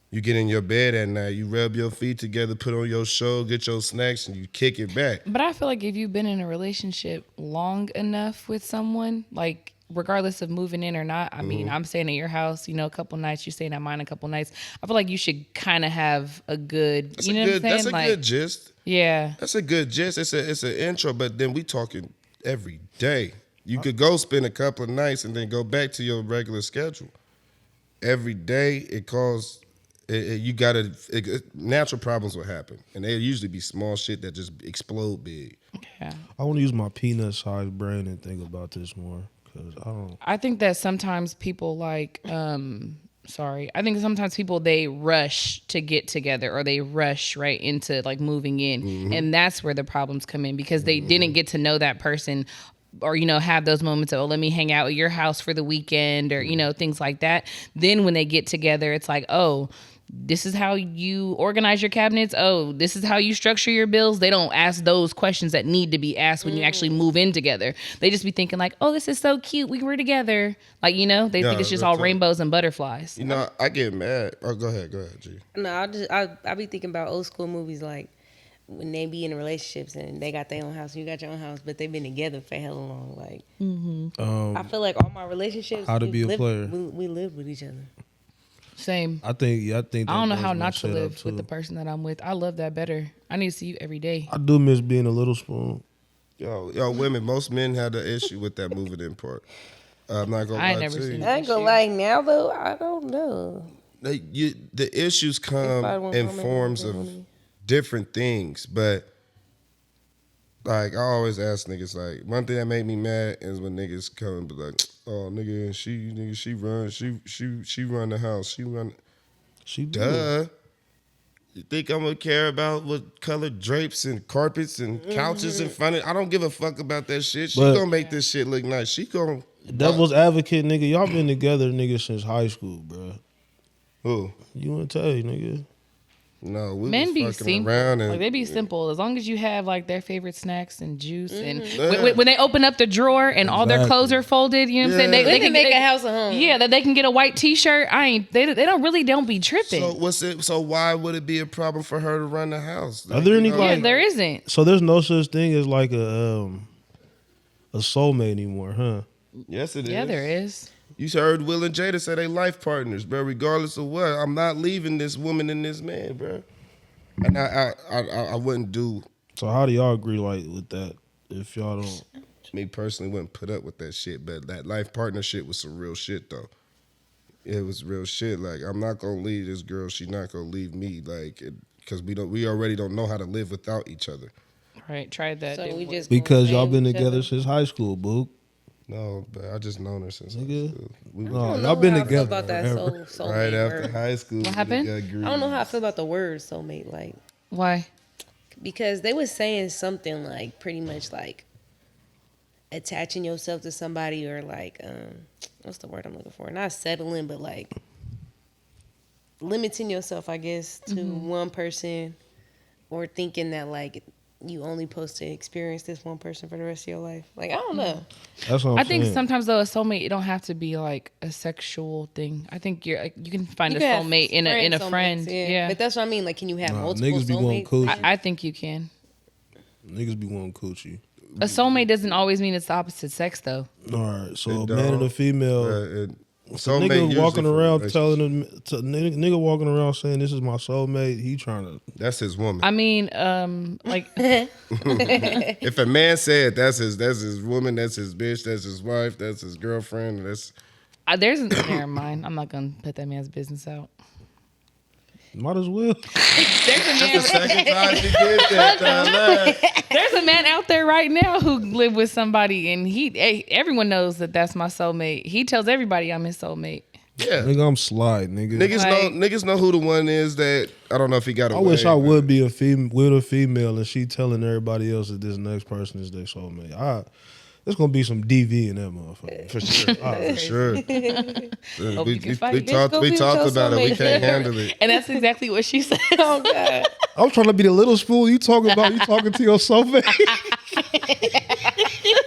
you get in your bed at night, you rub your feet together, put on your show, get your snacks, and you kick it back. But I feel like if you've been in a relationship long enough with someone, like regardless of moving in or not, I mean, I'm staying at your house, a couple nights, you're staying at mine a couple nights. I feel like you should kind of have a good, That's what I'm saying? That's a good gist. Yeah. That's a good gist. It's an intro, but then we talking every day. You could go spend a couple of nights and then go back to your regular schedule. Every day, it causes, natural problems will happen. And they usually be small shit that just explode big. Yeah. I want to use my peanut-sized brain and think about this more because I don't. I think that sometimes people like sorry. I think sometimes people, they rush to get together or they rush right into like moving in. And that's where the problems come in because they didn't get to know that person or, have those moments of, oh, let me hang out at your house for the weekend or, things like that. Then when they get together, it's like, oh, this is how you organize your cabinets. Oh, this is how you structure your bills. They don't ask those questions that need to be asked when you actually move in together. They just be thinking like, oh, this is so cute. We were together. Like, they think it's just all rainbows and butterflies. I get mad. Oh, go ahead, G. No, I be thinking about old school movies like when they be in relationships and they got their own house, you got your own house, but they've been together for hella long. Like, I feel like all my relationships, How to Be a Player. We live with each other. Same. I think. I don't know how that's my not to live setup, too. with the person that I'm with. I love that better. I need to see you every day. I do miss being a little spoon. Yo, women. Most men have the issue with that moving in part. I'm not gonna I lie never to seen you. it. I ain't gonna lie now though. I don't know. The issues come I want in women, forms I of want women. different things, but like I always ask niggas, like one thing that made me mad is when niggas come and be like, "Oh, nigga, she run the house, she run." She Duh. You think I'm gonna care about what colored drapes and carpets and couches in front of? I don't give a fuck about that shit. She But- gonna make this shit look nice. She gonna Devil's advocate, nigga. Y'all been together, nigga, since high school, bro. who? You want to tell you, nigga? No, we Men was be fucking simple. around and Like they be simple as long as you have like their favorite snacks and juice and when they open up the drawer and all their clothes are folded, you know what I'm saying? Yeah. They can make a house a home. Yeah, that they can get a white T-shirt. They don't be tripping. So what's it? So why would it be a problem for her to run the house? Are there any, you know, yeah, like- there isn't. So there's no such thing as like a soulmate anymore, huh? Yes, it is. Yeah, there is. You heard Will and Jada say they life partners, bro. Regardless of what, I'm not leaving this woman and this man, bro. And I wouldn't do. So how do y'all agree like with that? If y'all don't, Me personally wouldn't put up with that shit, but that life partnership was some real shit though. It was real shit. Like I'm not gonna leave this girl. She's not gonna leave me. Like because we already don't know how to live without each other. Right, tried that. So didn't we work. just because gonna y'all been blame each together other? since high school, boo. No, but I just known her since high Nigga. school. We No, I don't y'all know been how I feel together about that forever. soulmate right after word. high school. What happened? I don't know how I feel about the word soulmate. Like Why? because they was saying something like pretty much like attaching yourself to somebody or like what's the word I'm looking for? Not settling, but like limiting yourself, I guess, to one person or thinking that like you only supposed to experience this one person for the rest of your life. Like I don't know. That's what I'm I think saying. sometimes though a soulmate it don't have to be like a sexual thing. I think you can find You a can have soulmate in a soulmates, friend. Yeah, But that's what I mean. Like, can you have Nah, multiple niggas be going soulmates? cool. I think you can. Niggas be wanting coochie. A soulmate doesn't always mean it's the opposite sex though. All right, so It a man and a don't. female. So Nigga walking around telling him, nigga walking around saying this is my soulmate. He trying to. that's his woman. I mean, like If a man said that's his woman, that's his bitch, that's his wife, that's his girlfriend, that's there's never mind. I'm not gonna put that man's business out. Might as well. There's a man. second time she did that. There's a man out there right now who lived with somebody, and everyone knows that that's my soulmate. He tells everybody I'm his soulmate. Yeah. Nigga, I'm slide, nigga. Niggas know who the one is that I don't know if he got away. I wish I would be with a female and she telling everybody else that this next person is their soulmate. There's gonna be some DV in that motherfucker. For sure. For sure. Hope you can fight. We Let's talked go be with about your it. We soulmate. can't handle it. And that's exactly what she said. Oh God. I'm trying to be the little spoon. You talking to your soulmate?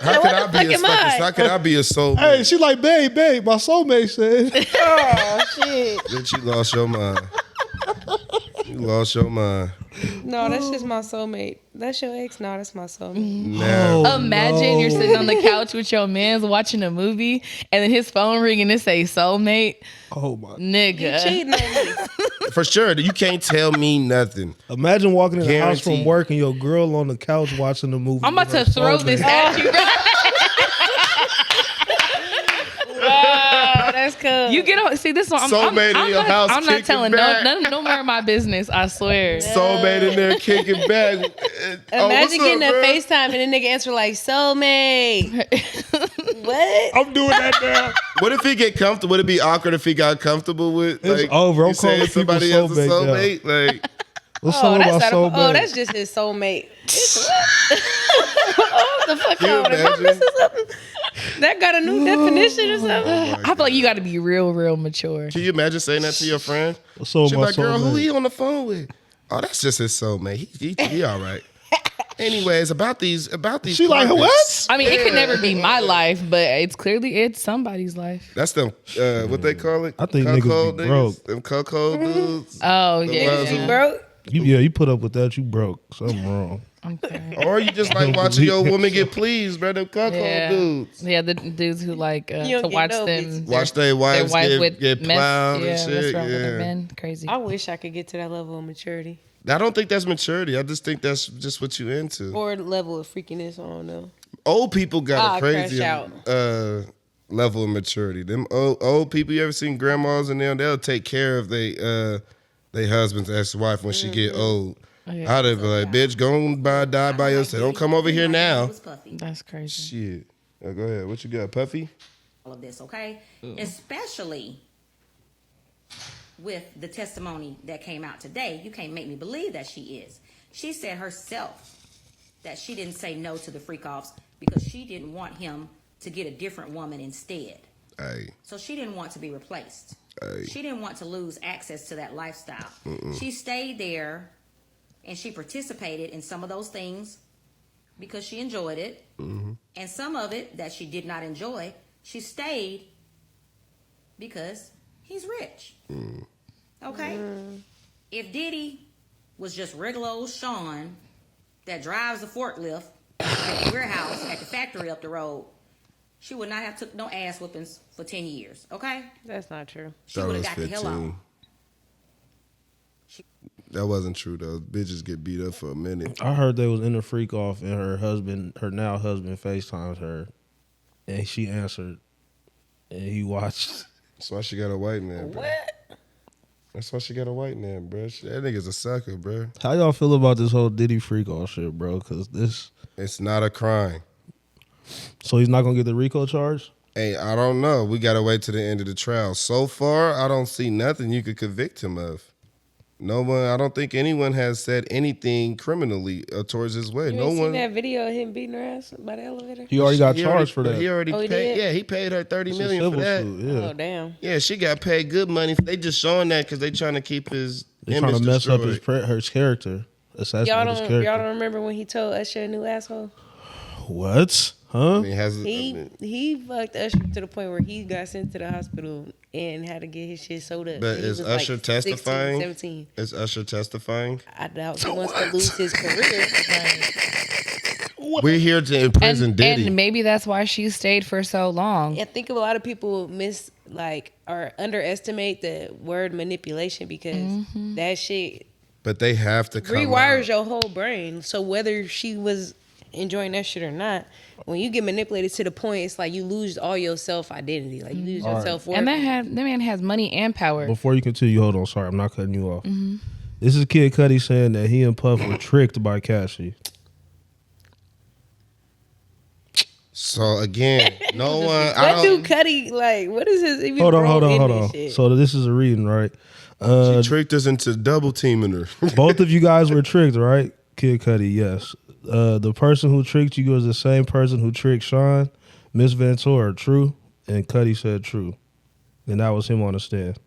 How could I be a How could I be a soulmate? Hey, she like, babe, my soulmate said. Oh shit. Bitch, you lost your mind. You lost your mind. No, that's just my soulmate. That's your ex. No, that's my soulmate. Now, Imagine you're sitting on the couch with your man's watching a movie, and then his phone ring and it say soulmate. Oh my! Nigga. Cheating on me. for sure, you can't tell me nothing. Imagine walking in the house from Guaranteed. work and your girl on the couch watching the movie. I'm about to throw this at you, bro. Oh, that's cold. You get on. See this one. Soulmate in your house I'm not kicking telling back. no more of my business. I swear. Soulmate in there kicking back. Imagine getting a bro? FaceTime and the nigga answer like, soulmate. What? I'm doing that now. What if he get comfortable? Would it be awkward if he got comfortable with It's over. I'm you saying calling people somebody else a soulmate soulmate? Like What's Oh, something that's about not soulmate? that's just his soulmate. What the fuck? Can you Am I imagine? missing something? That got a new definition or something? I feel like you got to be real mature. Can you imagine saying that to your friend? What's up, She's my like, girl, who soulmate? he on the phone with? Oh, that's just his soulmate. He all right. Anyways, about these She like, carpets. what? I mean, it could never be my life, but it's somebody's life. That's them. What they call it? I think Cuckold niggas be broke. Them cuckold dudes. Oh The yeah. ones who- You broke? You put up with that, you broke. Something wrong. Okay. Or you just like watching your woman get pleased, bro. Them cuckold Yeah. dudes. Yeah, the dudes who like You don't to get watch no them. bitches. Watch their wives get mess. plowed Yeah, and shit. what's wrong with their Yeah. men? Crazy. I wish I could get to that level of maturity. I don't think that's maturity. I just think that's just what you into. Or level of freakiness, I don't know. Old people got a crazy crash out. level of maturity. Them old people, you ever seen grandmas and them? They'll take care of they husband's ex-wife when she get old. Oh, yeah. I'd have been like, bitch, go and die by yourself. Don't come over here now. That's crazy. Shit. Go ahead. What you got, Puffy? All of this, okay? Especially with the testimony that came out today. You can't make me believe that she is. She said herself that she didn't say no to the freak offs because she didn't want him to get a different woman instead. Hey. So she didn't want to be replaced. Hey. She didn't want to lose access to that lifestyle. She stayed there and she participated in some of those things because she enjoyed it. And some of it that she did not enjoy, she stayed because he's rich. Okay? If Diddy was just regular old Sean that drives a forklift at the warehouse at the factory up the road, she would not have took no ass whoopings for 10 years. Okay? That's not true. She would have got the hell out. That wasn't true though. Bitches get beat up for a minute. I heard they was in a freak off and her now husband FaceTimed her and she answered and he watched. That's why she got a white man, bro. What? That's why she got a white man, bro. That nigga's a sucker, bro. How y'all feel about this whole Diddy freak off shit, bro? Cause It's not a crime. so he's not gonna get the RICO charge? Hey, I don't know. We gotta wait to the end of the trial. So far, I don't see nothing you could convict him of. No one. I don't think anyone has said anything criminally towards his way. You No ain't seen one. that video of him beating her ass by the elevator? He already got charged for that. He already Oh, he paid. did? Yeah, he paid her $30 It's a million for civil that. suit, yeah. Oh, damn. Yeah, she got paid good money. They just showing that because they trying to keep his They image trying to mess destroyed. up his character. Assassinate Y'all his don't character. remember when he told Usher a new asshole? What? Huh? I mean, He fucked Usher to the point where he got sent to the hospital and had to get his shit sold up. But He is was like Usher 16, testifying? 17. Is Usher testifying? I doubt he wants to lose his career. We're here to imprison Diddy. And maybe that's why she stayed for so long. I think a lot of people or underestimate the word manipulation because that shit But they have to come rewires out. your whole brain. So whether she was enjoying that shit or not, when you get manipulated to the point, it's like you lose all your self identity. Like you lose your self worth. And that man has money and power. Before you continue, hold on. Sorry, I'm not cutting you off. This is Kid Cudi saying that he and Puff were tricked by Cassie. So again, no one. What do Cudi like? What is his even Hold role in on. this shit? So this is a reading, right? She tricked us into double teaming her. Both of you guys were tricked, right? Kid Cudi, yes. The person who tricked you was the same person who tricked Sean, Miss Ventura, true? And Cudi said true. And that was him on the stand.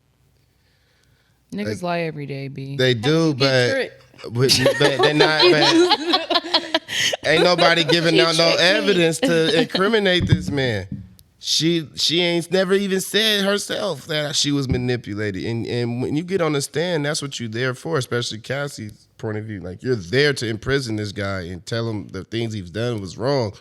Niggas lie every day, B. They do, but they're not. But ain't nobody giving out no evidence to incriminate this man. She ain't never even said herself that she was manipulated. And when you get on the stand, that's what you're there for, especially Cassie's point of view. Like, you're there to imprison this guy and tell him the things he's done was wrong.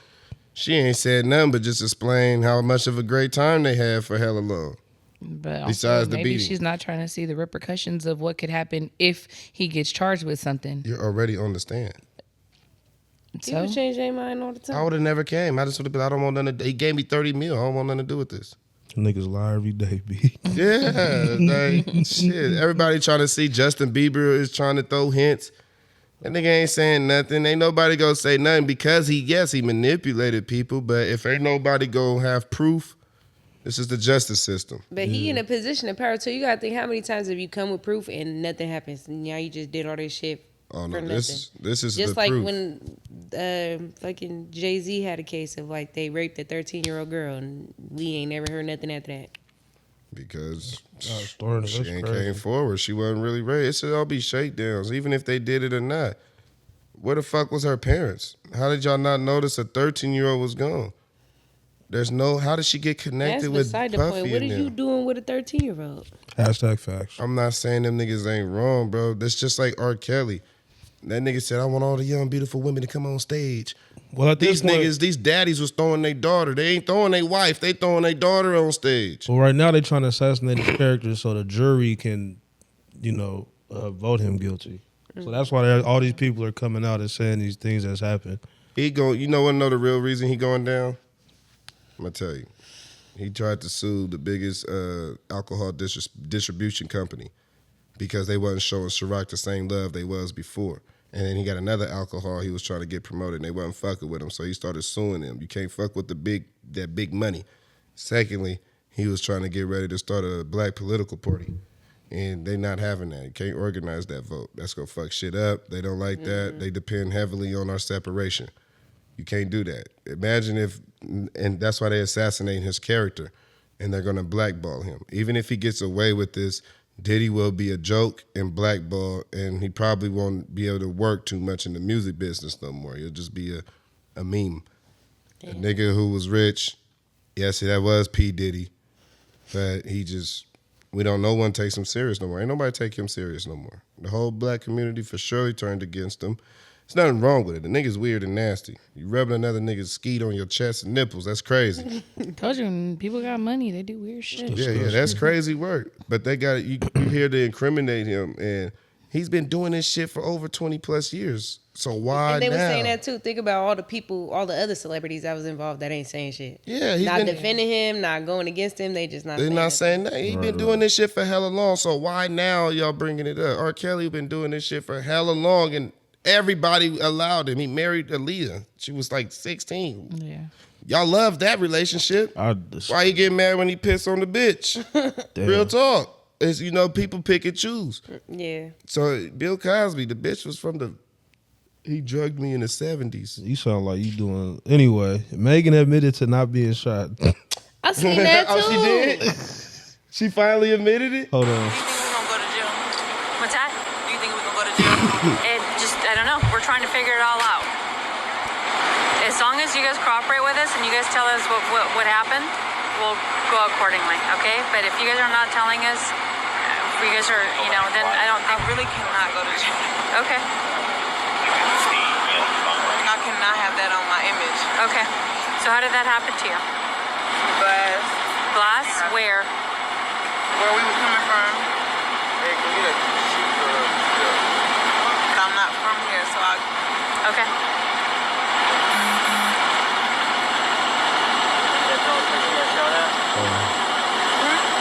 She ain't said nothing but just explain how much of a great time they had for hella long. But Besides also, the maybe beating. she's not trying to see the repercussions of what could happen if he gets charged with something. You're already on the stand. People So change their mind all the time. I would have never came. I just would have been, I don't want nothing to, he gave me $30 million. I don't want nothing to do with this. Niggas lie every day, B. Yeah, like shit. Everybody trying to see Justin Bieber is trying to throw hints. That nigga ain't saying nothing. Ain't nobody gonna say nothing because he manipulated people, but if ain't nobody gonna have proof, this is the justice system. But he in a position of power too. You gotta think how many times have you come with proof and nothing happens. And now you just did all this shit. Oh no, for this is just the like proof. when fucking Jay-Z had a case of like they raped a 13-year-old girl and we ain't never heard nothing after that. Because Stormy, she that's ain't crazy. came forward. She wasn't really raised. It should all be shakedowns, even if they did it or not. Where the fuck was her parents? How did y'all not notice a 13-year-old was gone? There's no. How did she get That's connected with beside the Puffy point. What are and you them? doing with a 13-year-old? Hashtag facts. I'm not saying them niggas ain't wrong, bro. That's just like R. Kelly. That nigga said, I want all the young, beautiful women to come on stage. Well, at These this point, niggas, these daddies was throwing their daughter. They ain't throwing their wife. They throwing their daughter on stage. well, right now they're trying to assassinate his character so the jury can, vote him guilty. So that's why all these people are coming out and saying these things that's happened. You know the real reason he going down? I'm gonna tell you. He tried to sue the biggest alcohol distribution company because they wasn't showing Ciroc the same love they was before. And then he got another alcohol he was trying to get promoted and they wasn't fucking with him. So he started suing them. You can't fuck with that big money. Secondly, he was trying to get ready to start a black political party. And they not having that. You can't organize that vote. That's gonna fuck shit up. They don't like that. They depend heavily on our separation. You can't do that. Imagine if, and that's why they assassinate his character and they're gonna blackball him. Even if he gets away with this, Diddy will be a joke and blackball, and he probably won't be able to work too much in the music business no more. He'll just be a meme. A nigga who was rich, yes, that was P. Diddy, but no one takes him serious no more. Ain't nobody take him serious no more. The whole black community for sure turned against him. There's nothing wrong with it. The nigga's weird and nasty. You rubbing another nigga's skeet on your chest and nipples, that's crazy. Told you, when people got money, they do weird shit. Yeah, that's crazy work. But they got you here to incriminate him, and he's been doing this shit for over 20 plus years. So why And they now? were saying that too. Think about all the people, all the other celebrities that was involved that ain't saying shit. Yeah, he's not been defending him, not going against him. They just not. They're saying not nothing. saying that. He been doing this shit for hella long. So why now y'all bringing it up? R. Kelly been doing this shit for hella long, and everybody allowed him. He married Aaliyah. She was like 16. Yeah. Y'all love that relationship. Why he get mad when he piss on the bitch? Real talk. It's, people pick and choose. Yeah. So Bill Cosby, the bitch was he drugged me in the 70s. You sound like you doing anyway. Megan admitted to not being shot. I seen that too. Oh, she did? She finally admitted it? Hold on. Do you think we're gonna go to jail? What's that? Do you think we're gonna go to jail? I don't know. We're trying to figure it all out. As long as you guys cooperate with us and you guys tell us what happened, we'll go accordingly, okay? But if you guys are not telling us, if you guys are, then I don't think. I really cannot go to jail. Okay. I cannot have that on my image. Okay. So how did that happen to you? Glass. Glass? Where? Where we were coming from. Hey, can we get a sheet for I'm not from here, so Okay. That's the only place you got shot at?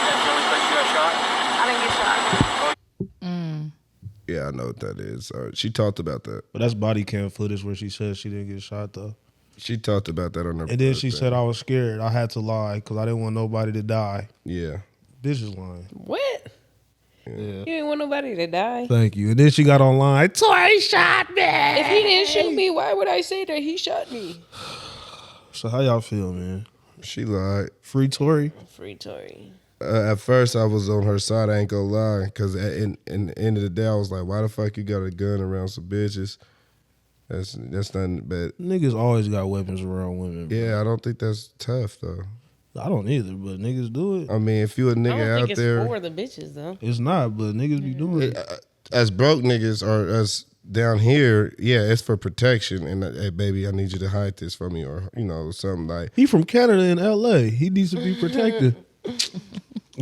That's the only place you got shot? I didn't get shot. Yeah, I know what that is. She talked about that. But that's body cam footage where she said she didn't get shot though. She talked about that on her. And then she said I was scared. I had to lie because I didn't want nobody to die. Yeah. Bitch is lying. What? Yeah. You didn't want nobody to die. Thank you. And then she got online. Tory shot me. If he didn't shoot me, why would I say that he shot me? So how y'all feel, man? She lied. Free Tory? Free Tory. At first, I was on her side. I ain't gonna lie, because in the end of the day, I was like, "Why the fuck you got a gun around some bitches?" That's nothing. But Niggas always got weapons around women. Bro. yeah, I don't think that's tough though. I don't either, but niggas do it. I mean, if you a I don't nigga think out it's there, for the bitches though. It's not, but niggas be doing it. as broke niggas or us down here, yeah, it's for protection. And hey, baby, I need you to hide this from me, or something like. He from Canada in L.A. He needs to be protected.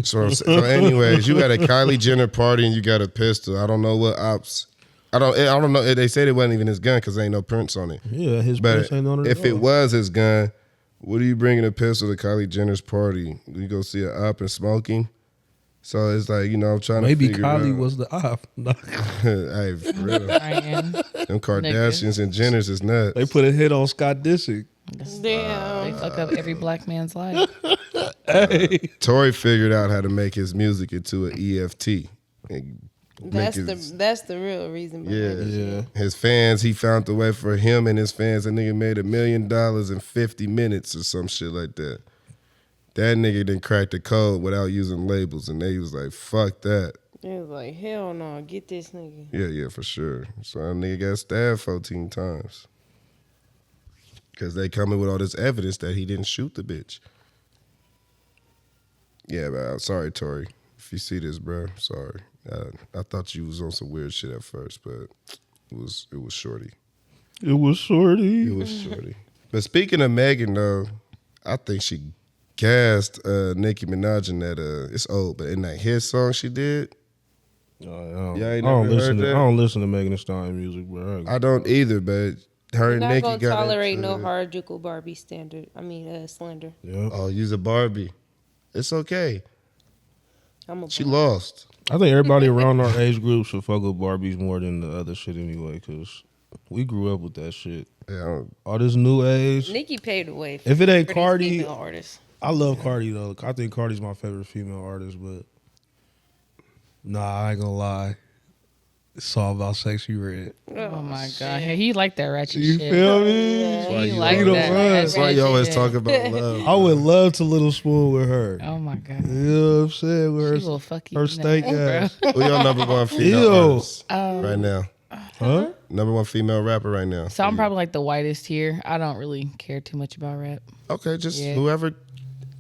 So anyways, you at a Kylie Jenner party and you got a pistol. I don't know what ops. I don't know. They said it wasn't even his gun because ain't no prints on it. Yeah, his But prints ain't on it. if it was his gun, What are you bringing a pistol to Kylie Jenner's party? You go see her up and smoking? So it's like, I'm trying Maybe to figure Kylie out. was the op. No. Hey, for real. Ryan. Them Kardashians and Jenners is nuts. They put a hit on Scott Disick. They fuck up every black man's life. Tory figured out how to make his music into an EFT. And That's make his- that's the real reason behind it. Yeah. His fans, he found the way for him and his fans. That nigga made $1 million in 50 minutes or some shit like that. That nigga didn't crack the code without using labels, and they was like, fuck that. It was like, hell no, get this nigga. Yeah, for sure. So that nigga got stabbed 14 times. Because they coming with all this evidence that he didn't shoot the bitch. Yeah, man. Sorry, Tory. If you see this, bro, sorry. I thought you was on some weird shit at first, but it was shorty. It was shorty. It was shorty. But speaking of Megan, though, I think she gassed Nicki Minaj in that, it's old, but in that hit song she did. I don't listen to Megan Thee Stallion music, bro. I don't either, but her You're and not Nicki gonna got tolerate into no it. Harajuku Barbie slender. Yeah. Oh, use a Barbie. It's okay. She lost. I think everybody around our age group should fuck with Barbies more than the other shit anyway, because we grew up with that shit. Yeah. All this new age. Nicki paved the way. If it ain't for these Cardi, female artists. I love Cardi though. I think Cardi's my favorite female artist, but nah, I ain't gonna lie. It's all about Sexy Red. Oh my god, he like that ratchet You shit. feel me? He you like always- that. That's why you always shit. talk about love. I would love to Little Spoon with her. Oh my god, You know what I'm saying? With she will fuck you. her in the steak ass, ass. Who your number one female Ew. artist right now? Huh? Number one female rapper right now. So I'm probably like the whitest here. I don't really care too much about rap. Okay, just Yeah. whoever.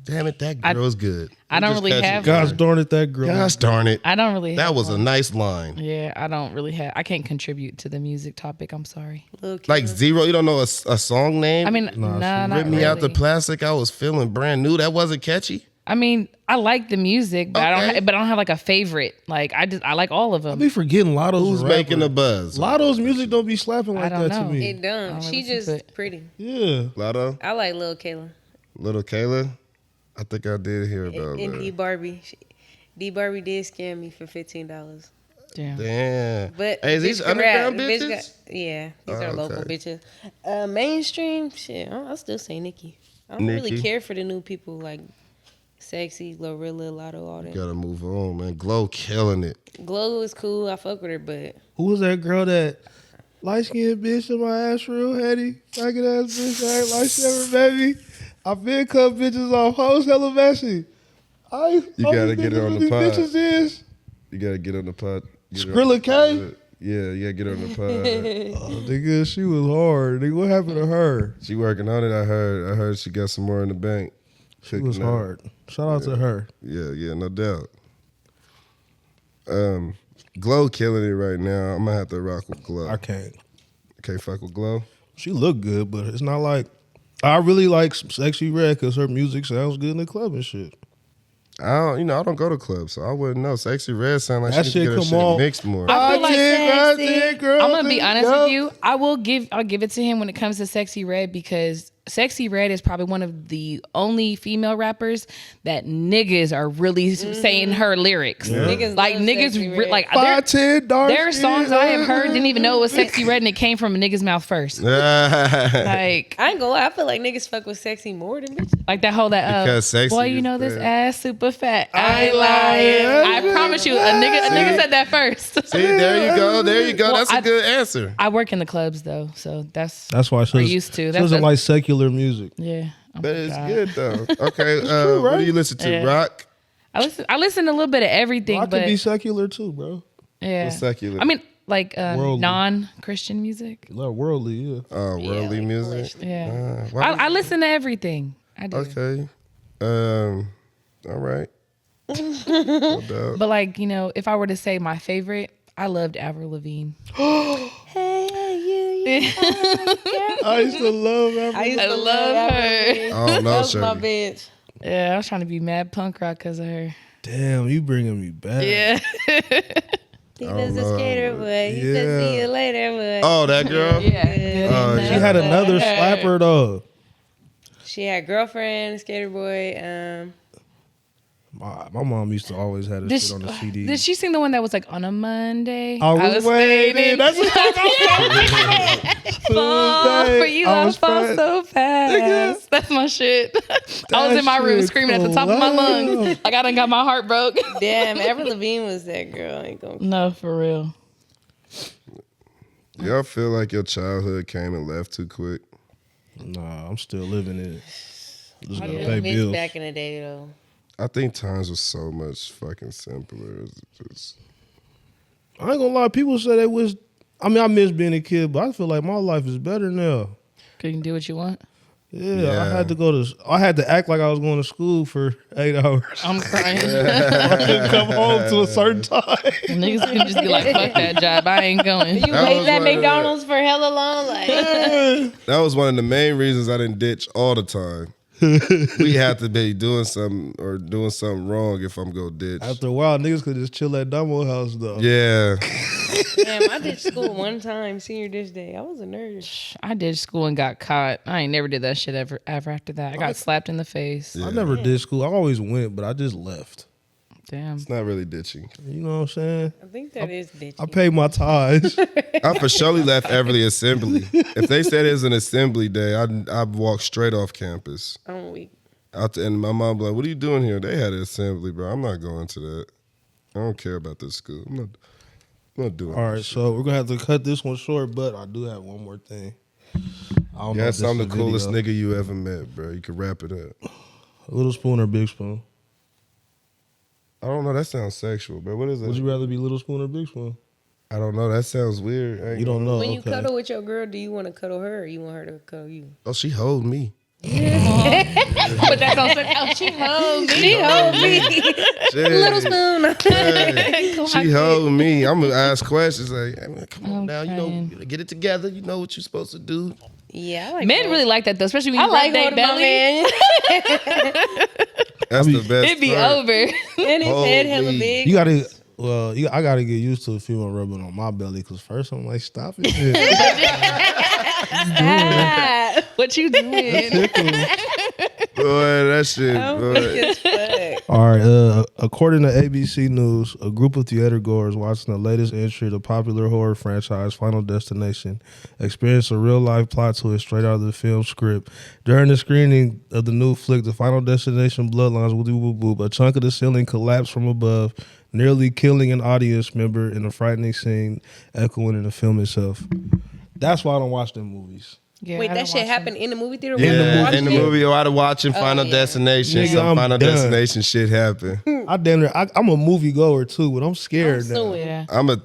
Damn it, that girl's good. I don't Just really catch have- it. Gosh darn it, that girl. Gosh darn it. I don't really. That have was a one. nice line. Yeah, I don't really have. I can't contribute to the music topic. I'm sorry. Like zero, you don't know a song name? I mean, nah, not Rip me out the really. plastic. I was feeling brand new. That wasn't catchy. I mean, I like the music, but I Okay. don't. But I don't have like a favorite. Like I like all of I them. be forgetting Lotto's Who's a rapper. making the buzz? Lotto's music don't be slapping like don't that know. to me. It done. I She listen just to it. pretty. Yeah. Lotto? I like Lil Kayla. Little Kayla? I think I did hear about And D that. Barbie. D Barbie did scam me for $15. Damn. Damn. But Hey, is these bitch can rap. underground The bitch bitches? got- yeah, these Oh, are local okay. bitches. Mainstream shit. I still say Nicki. I don't really Nicki? care for the new people like Sexy, Glorilla, Lotto, all that. Gotta move on, man. Glow killing it. Glow is cool. I fuck with her, but Who was that girl that light skinned bitch in my ass real heady? Faggot ass bitch. I ain't like she ever baby. I been cut bitches off. Hoes hella messy. You gotta get it on the these pod. bitches is. You gotta get on the pod. Get her Skrilla on the K? pod. Yeah, you gotta get her on the pod. Oh, nigga, she was hard. Nigga, what happened to her? She working on it, I heard. I heard she got some more in the bank. She was Cooking up. hard. Shout out to her. Yeah, no doubt. Glow killing it right now. I'm gonna have to rock with Glow. I can't. Can't fuck with Glow. She look good, but it's not like I really like Sexy Red because her music sounds good in the club and shit. I don't go to clubs, so I wouldn't know. Sexy Red sound like That she shit need to get her come shit on. mixed more. I feel like girl. I'm gonna be honest with you. I'll give it to him when it comes to Sexy Red because Sexy Red is probably one of the only female rappers that niggas are really saying her lyrics. Niggas Like love niggas, Sexy Red. like 5'10", dark there are skin. songs I have heard didn't even know it was Sexy Red and it came from a nigga's mouth first. Like I ain't gonna lie. I feel like niggas fuck with Sexy more than bitches. that whole Because Sexy boy, you is know this fat. ass super fat. I ain't lying. I promise you, a nigga said that first. See, there you go. Well, That's a good answer. I work in the clubs though, so that's That's why she we're was, used to. She That's doesn't like secular music. yeah. Oh But my it's God. good though. Okay, what do you listen to? Yeah. Rock? I listen to a little bit of everything, I but could be secular too, bro. yeah. What's secular? I mean, like Worldly. non-Christian music. Like worldly, yeah. Worldly music. Yeah, Why I listen to everything. I do. Okay. All right. No doubt. But like if I were to say my favorite, I loved Avril Lavigne. I used to love her. I used I to love her. Oh no, That was my sure. bitch. Yeah, I was trying to be mad punk rock because of her. Damn, you bringing me back. Yeah. He was a skater boy. He said, "See you later, boy." Oh, that girl. Yeah. Oh, She had another slapper though. She had Girlfriend, Skater Boy. My mom used to always have this shit on the CD. Did she sing the one that was like on a Monday? I was waiting. That's what fall for you. I fall so fast. That's my shit. I was in my room screaming at the top of my lungs. Like I done got my heart broke. Damn, Avril Lavigne was that girl. I ain't gonna. No, for real. Y'all feel like your childhood came and left too quick? Nah, I'm still living it. Just I gotta do pay miss bills. back in the day though. I think times was so much fucking simpler. It's just, I ain't gonna lie. People say they wish. I mean, I miss being a kid, but I feel like my life is better now. You can do what you want. Yeah, I had to act like I was going to school for 8 hours. I'm crying. I couldn't come home to a certain time. Niggas can just be like, fuck that job. I ain't going. You waiting at McDonald's for hella long, like. that was one of the main reasons I didn't ditch all the time. We have to be doing something or doing something wrong if I'm gonna ditch. After a while, niggas could just chill at Dumbo house though. Yeah. Damn, I did school one time, senior dish day. I was a nerd. I did school and got caught. I ain't never did that shit ever after that. I got slapped in the face. I never did school. I always went, but I just left. Damn. It's not really ditching. You know what I'm saying? I think that is ditching. I paid my tithes. I for surely left Everly Assembly. If they said it was an assembly day, I'd walk straight off campus. I'm weak. And my mom be like, "What are you doing here?" They had an assembly, bro. I'm not going to that. I don't care about this school. I'm not doing. All right, so we're gonna have to cut this one short, but I do have one more thing. I don't know if Yes, this I'm is the a coolest video. nigga you ever met, bro. You can wrap it up. Little spoon or big spoon? I don't know. That sounds sexual, bro. What is Would it? you rather be little spoon or big spoon? I don't know. That sounds weird. I ain't You don't know. When you okay. cuddle with your girl, do you want to cuddle her or you want her to cuddle you? Oh, she hold me. But that's on oh, she hold me. She hold me. Little spoon. She hold me. I'm gonna ask questions like, hey, man, come on I'm now, you know, get it together. You know what you're supposed to do. Yeah, I like Men both. really like that though, especially when I you like rub their holding my belly. man. That's the best. It'd be part. over. And his head hella Holy. big. You gotta. Well, I gotta get used to a female rubbing on my belly because first I'm like, stop it. Ah, What you doing? Boy, that shit. I'm Boy. weak as fuck. All right. According to ABC News, a group of theater goers watching the latest entry of the popular horror franchise Final Destination experienced a real life plot twist straight out of the film script. During the screening of the new flick, The Final Destination Bloodlines, a chunk of the ceiling collapsed from above, nearly killing an audience member in a frightening scene, echoing in the film itself. That's why I don't watch them movies. Yeah, Wait, I that don't shit watch happened in the movie theater? Yeah, in the Watching it? movie, or I was watching Final yeah. Destination. Nigga, Some I'm Final done. Destination shit happened. I'm a movie goer too, but I'm scared I'm now. suing. Yeah. I'm a.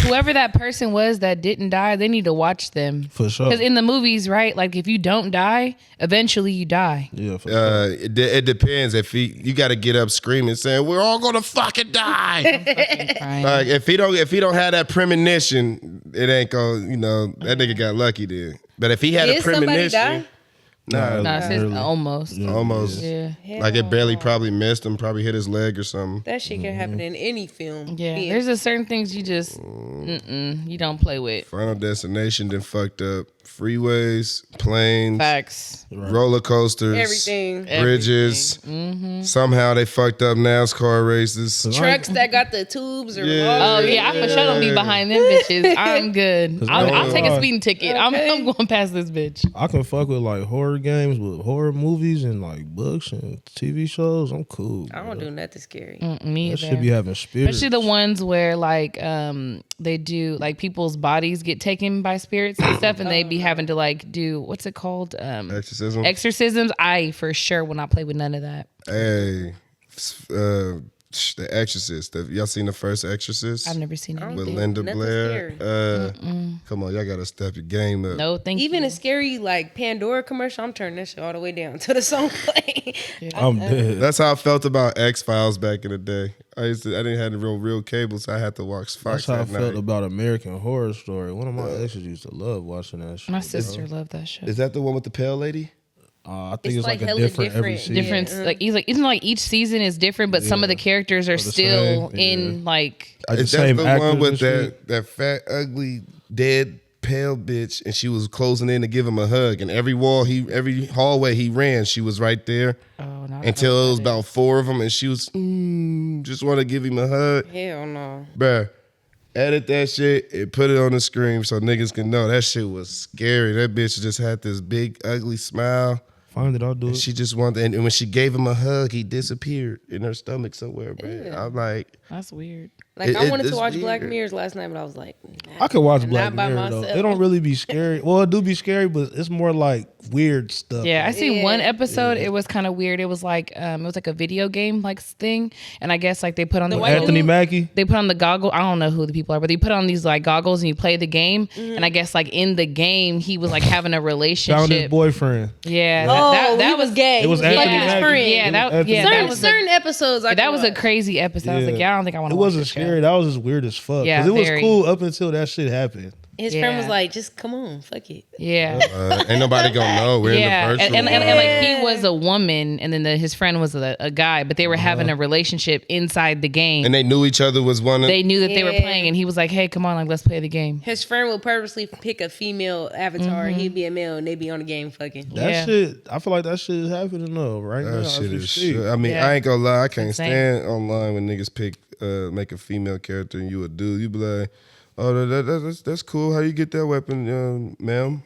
Whoever that person was that didn't die, they need to watch them. For sure. Because in the movies, right? Like if you don't die, eventually you die. Yeah, for sure. It depends. If you got to get up screaming, saying we're all gonna fucking die. Crying. Like if he don't have that premonition, it ain't gonna. You know that nigga got lucky then. But if he had Did a somebody premonition, die? nah, No, it says Really? almost. almost. Yeah. Like it barely probably missed him. Probably hit his leg or something. That shit can happen in any film. Yeah. There's a certain things you just you don't play with. Final Destination then fucked up freeways, planes, Facts. roller coasters, Everything. bridges. Somehow they fucked up NASCAR races. Trucks that got the tubes or Yeah. Oh yeah, I for sure don't be behind them bitches. I'm good. I'll take a speeding ticket. I'm going past this bitch. I can fuck with like horror games, with horror movies and like books and TV shows. I'm cool. I don't do nothing scary. Me That either. should be having spirits. Especially the ones where like they do like people's bodies get taken by spirits and stuff, and they be having to like do what's it called Exorcism. exorcisms. I for sure will not play with none of that. Hey, The Exorcist. Y'all seen the first Exorcist? I've never seen it. With think Linda nothing Blair. Come on, y'all gotta step your game up. No, thank Even you. a scary like Pandora commercial, I'm turning that shit all the way down to the song play. I'm dead. That's how I felt about X-Files back in the day. I didn't have the real cable, so I had to watch Fox That's how I at felt night. about American Horror Story. One of my exes used to love watching that shit. My sister loved that shit. Is that the one with the pale lady? I think it's like a hella different every different. season. Different, like he's like, isn't like each season is different, but some of the characters are the still same, in like. Like the Is same that the actors one with and shit. that fat, ugly, dead pale bitch, and she was closing in to give him a hug. And every hallway he ran, she was right there. Oh, no. Until it was about 4 of them, and she was just want to give him a hug. Hell no. Bruh, edit that shit and put it on the screen so niggas can know that shit was scary. That bitch just had this big, ugly smile. Find it, I'll do And it. she just wanted, and when she gave him a hug, he disappeared in her stomach somewhere, bruh. Yeah. I'm like, That's weird. Like I wanted it's to watch Black weird. Mirrors last night, but I was like, I could watch not Black by Mirror though. myself. It don't really be scary. Well, it do be scary, but it's more like weird stuff. Yeah, I seen one Yeah. episode. It was kind of weird. It was like a video game like thing, and I guess like they put on the white Anthony dude? Mackie. they put on the goggle. I don't know who the people are, but they put on these like goggles and you play the game. And I guess like in the game, he was like having a Found his relationship. boyfriend. Yeah, that was gay. It was He fucking Anthony his Mackie. friend. Yeah, It that was yeah, Anthony that certain, was certain episodes. that was a crazy episode. I was like, yeah, I don't think I want to. It wasn't scary. That was just weird as fuck. Yeah, Because it was very. cool up until that shit happened. His friend was Yeah. like, just come on, fuck it. Yeah. ain't nobody gonna know. We're Yeah, in the virtual and world. like he was a woman, and then his friend was a guy, but they were having a relationship inside the game. And they knew each other was one of They knew that they were Yeah. playing, and he was like, "Hey, come on, like let's play the game." His friend would purposely pick a female avatar, and he'd be a male, and they'd be on the game fucking. That Yeah. shit, I feel like that shit is happening though, right now. That as shit we is speak. shit. I mean, Yeah. I ain't gonna lie. I can't Insane. stand online when niggas make a female character and you a dude. You be like, oh, that's cool. How you get that weapon, ma'am?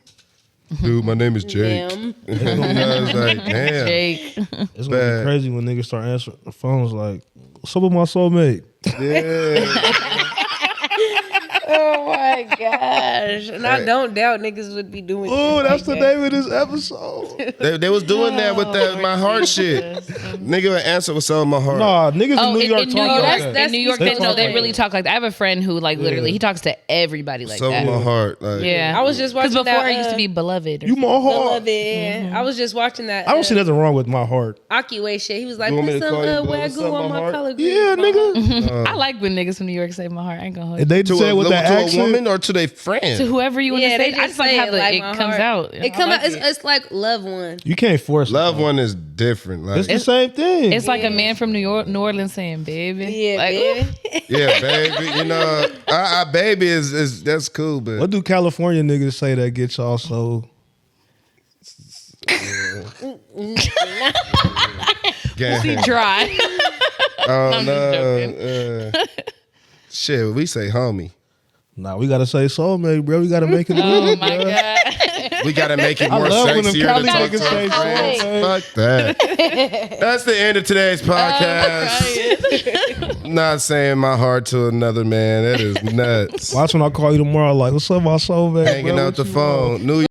Dude, my name is Jake. Ma'am. And I was like, damn. Jake, It's gonna Bad. be crazy when niggas start answering the phones like, "What's up with my soulmate?" Yeah. Oh my gosh! And I don't doubt niggas would be doing. Oh, shit that's like the that. name of this episode. they was doing that with that my heart shit. Nigga would answer with some of my heart. Nah, niggas in New York in talk New like York, that. that's in New York, East they, Coast no, they way. really talk like that. I have a friend who like literally he talks to everybody like Some that. of my heart. Like, Yeah, I was just because watching before that, it used to be beloved. or You my heart. Beloved. I was just watching that. I don't see nothing wrong with my heart. Akiway shit. He was like, You want me put to some call you Beloved? wagyu Something on on my heart? collard Yeah, greens, mama. nigga. I like when niggas from New York say my heart. I ain't gonna hold And you. they to say it with that to accent. a woman or to their friend. To whoever you want Yeah, to say, they I just just like say how it like it my comes heart. out. It come I like out. it. It's like love one. You can't force it. Love one is different. Like, It's the same thing. It's like a man from New Orleans saying, "Baby." Yeah, like, baby. yeah, baby. You know, I baby is that's cool, but What do California niggas say that gets y'all so? gang. dry. Oh I'm no, shit. We say homie. Nah, we gotta say soulmate, bro. We gotta make it Oh move, my bro. god. We gotta make it I more love when them sexier Cali to talk niggas to say our friends. soulmate. Fuck that. That's the end of today's podcast. Not saying my heart to another man. That is nuts. Watch when I call you tomorrow, like, what's up, my soulmate? Hanging bro? out What the you want? phone. New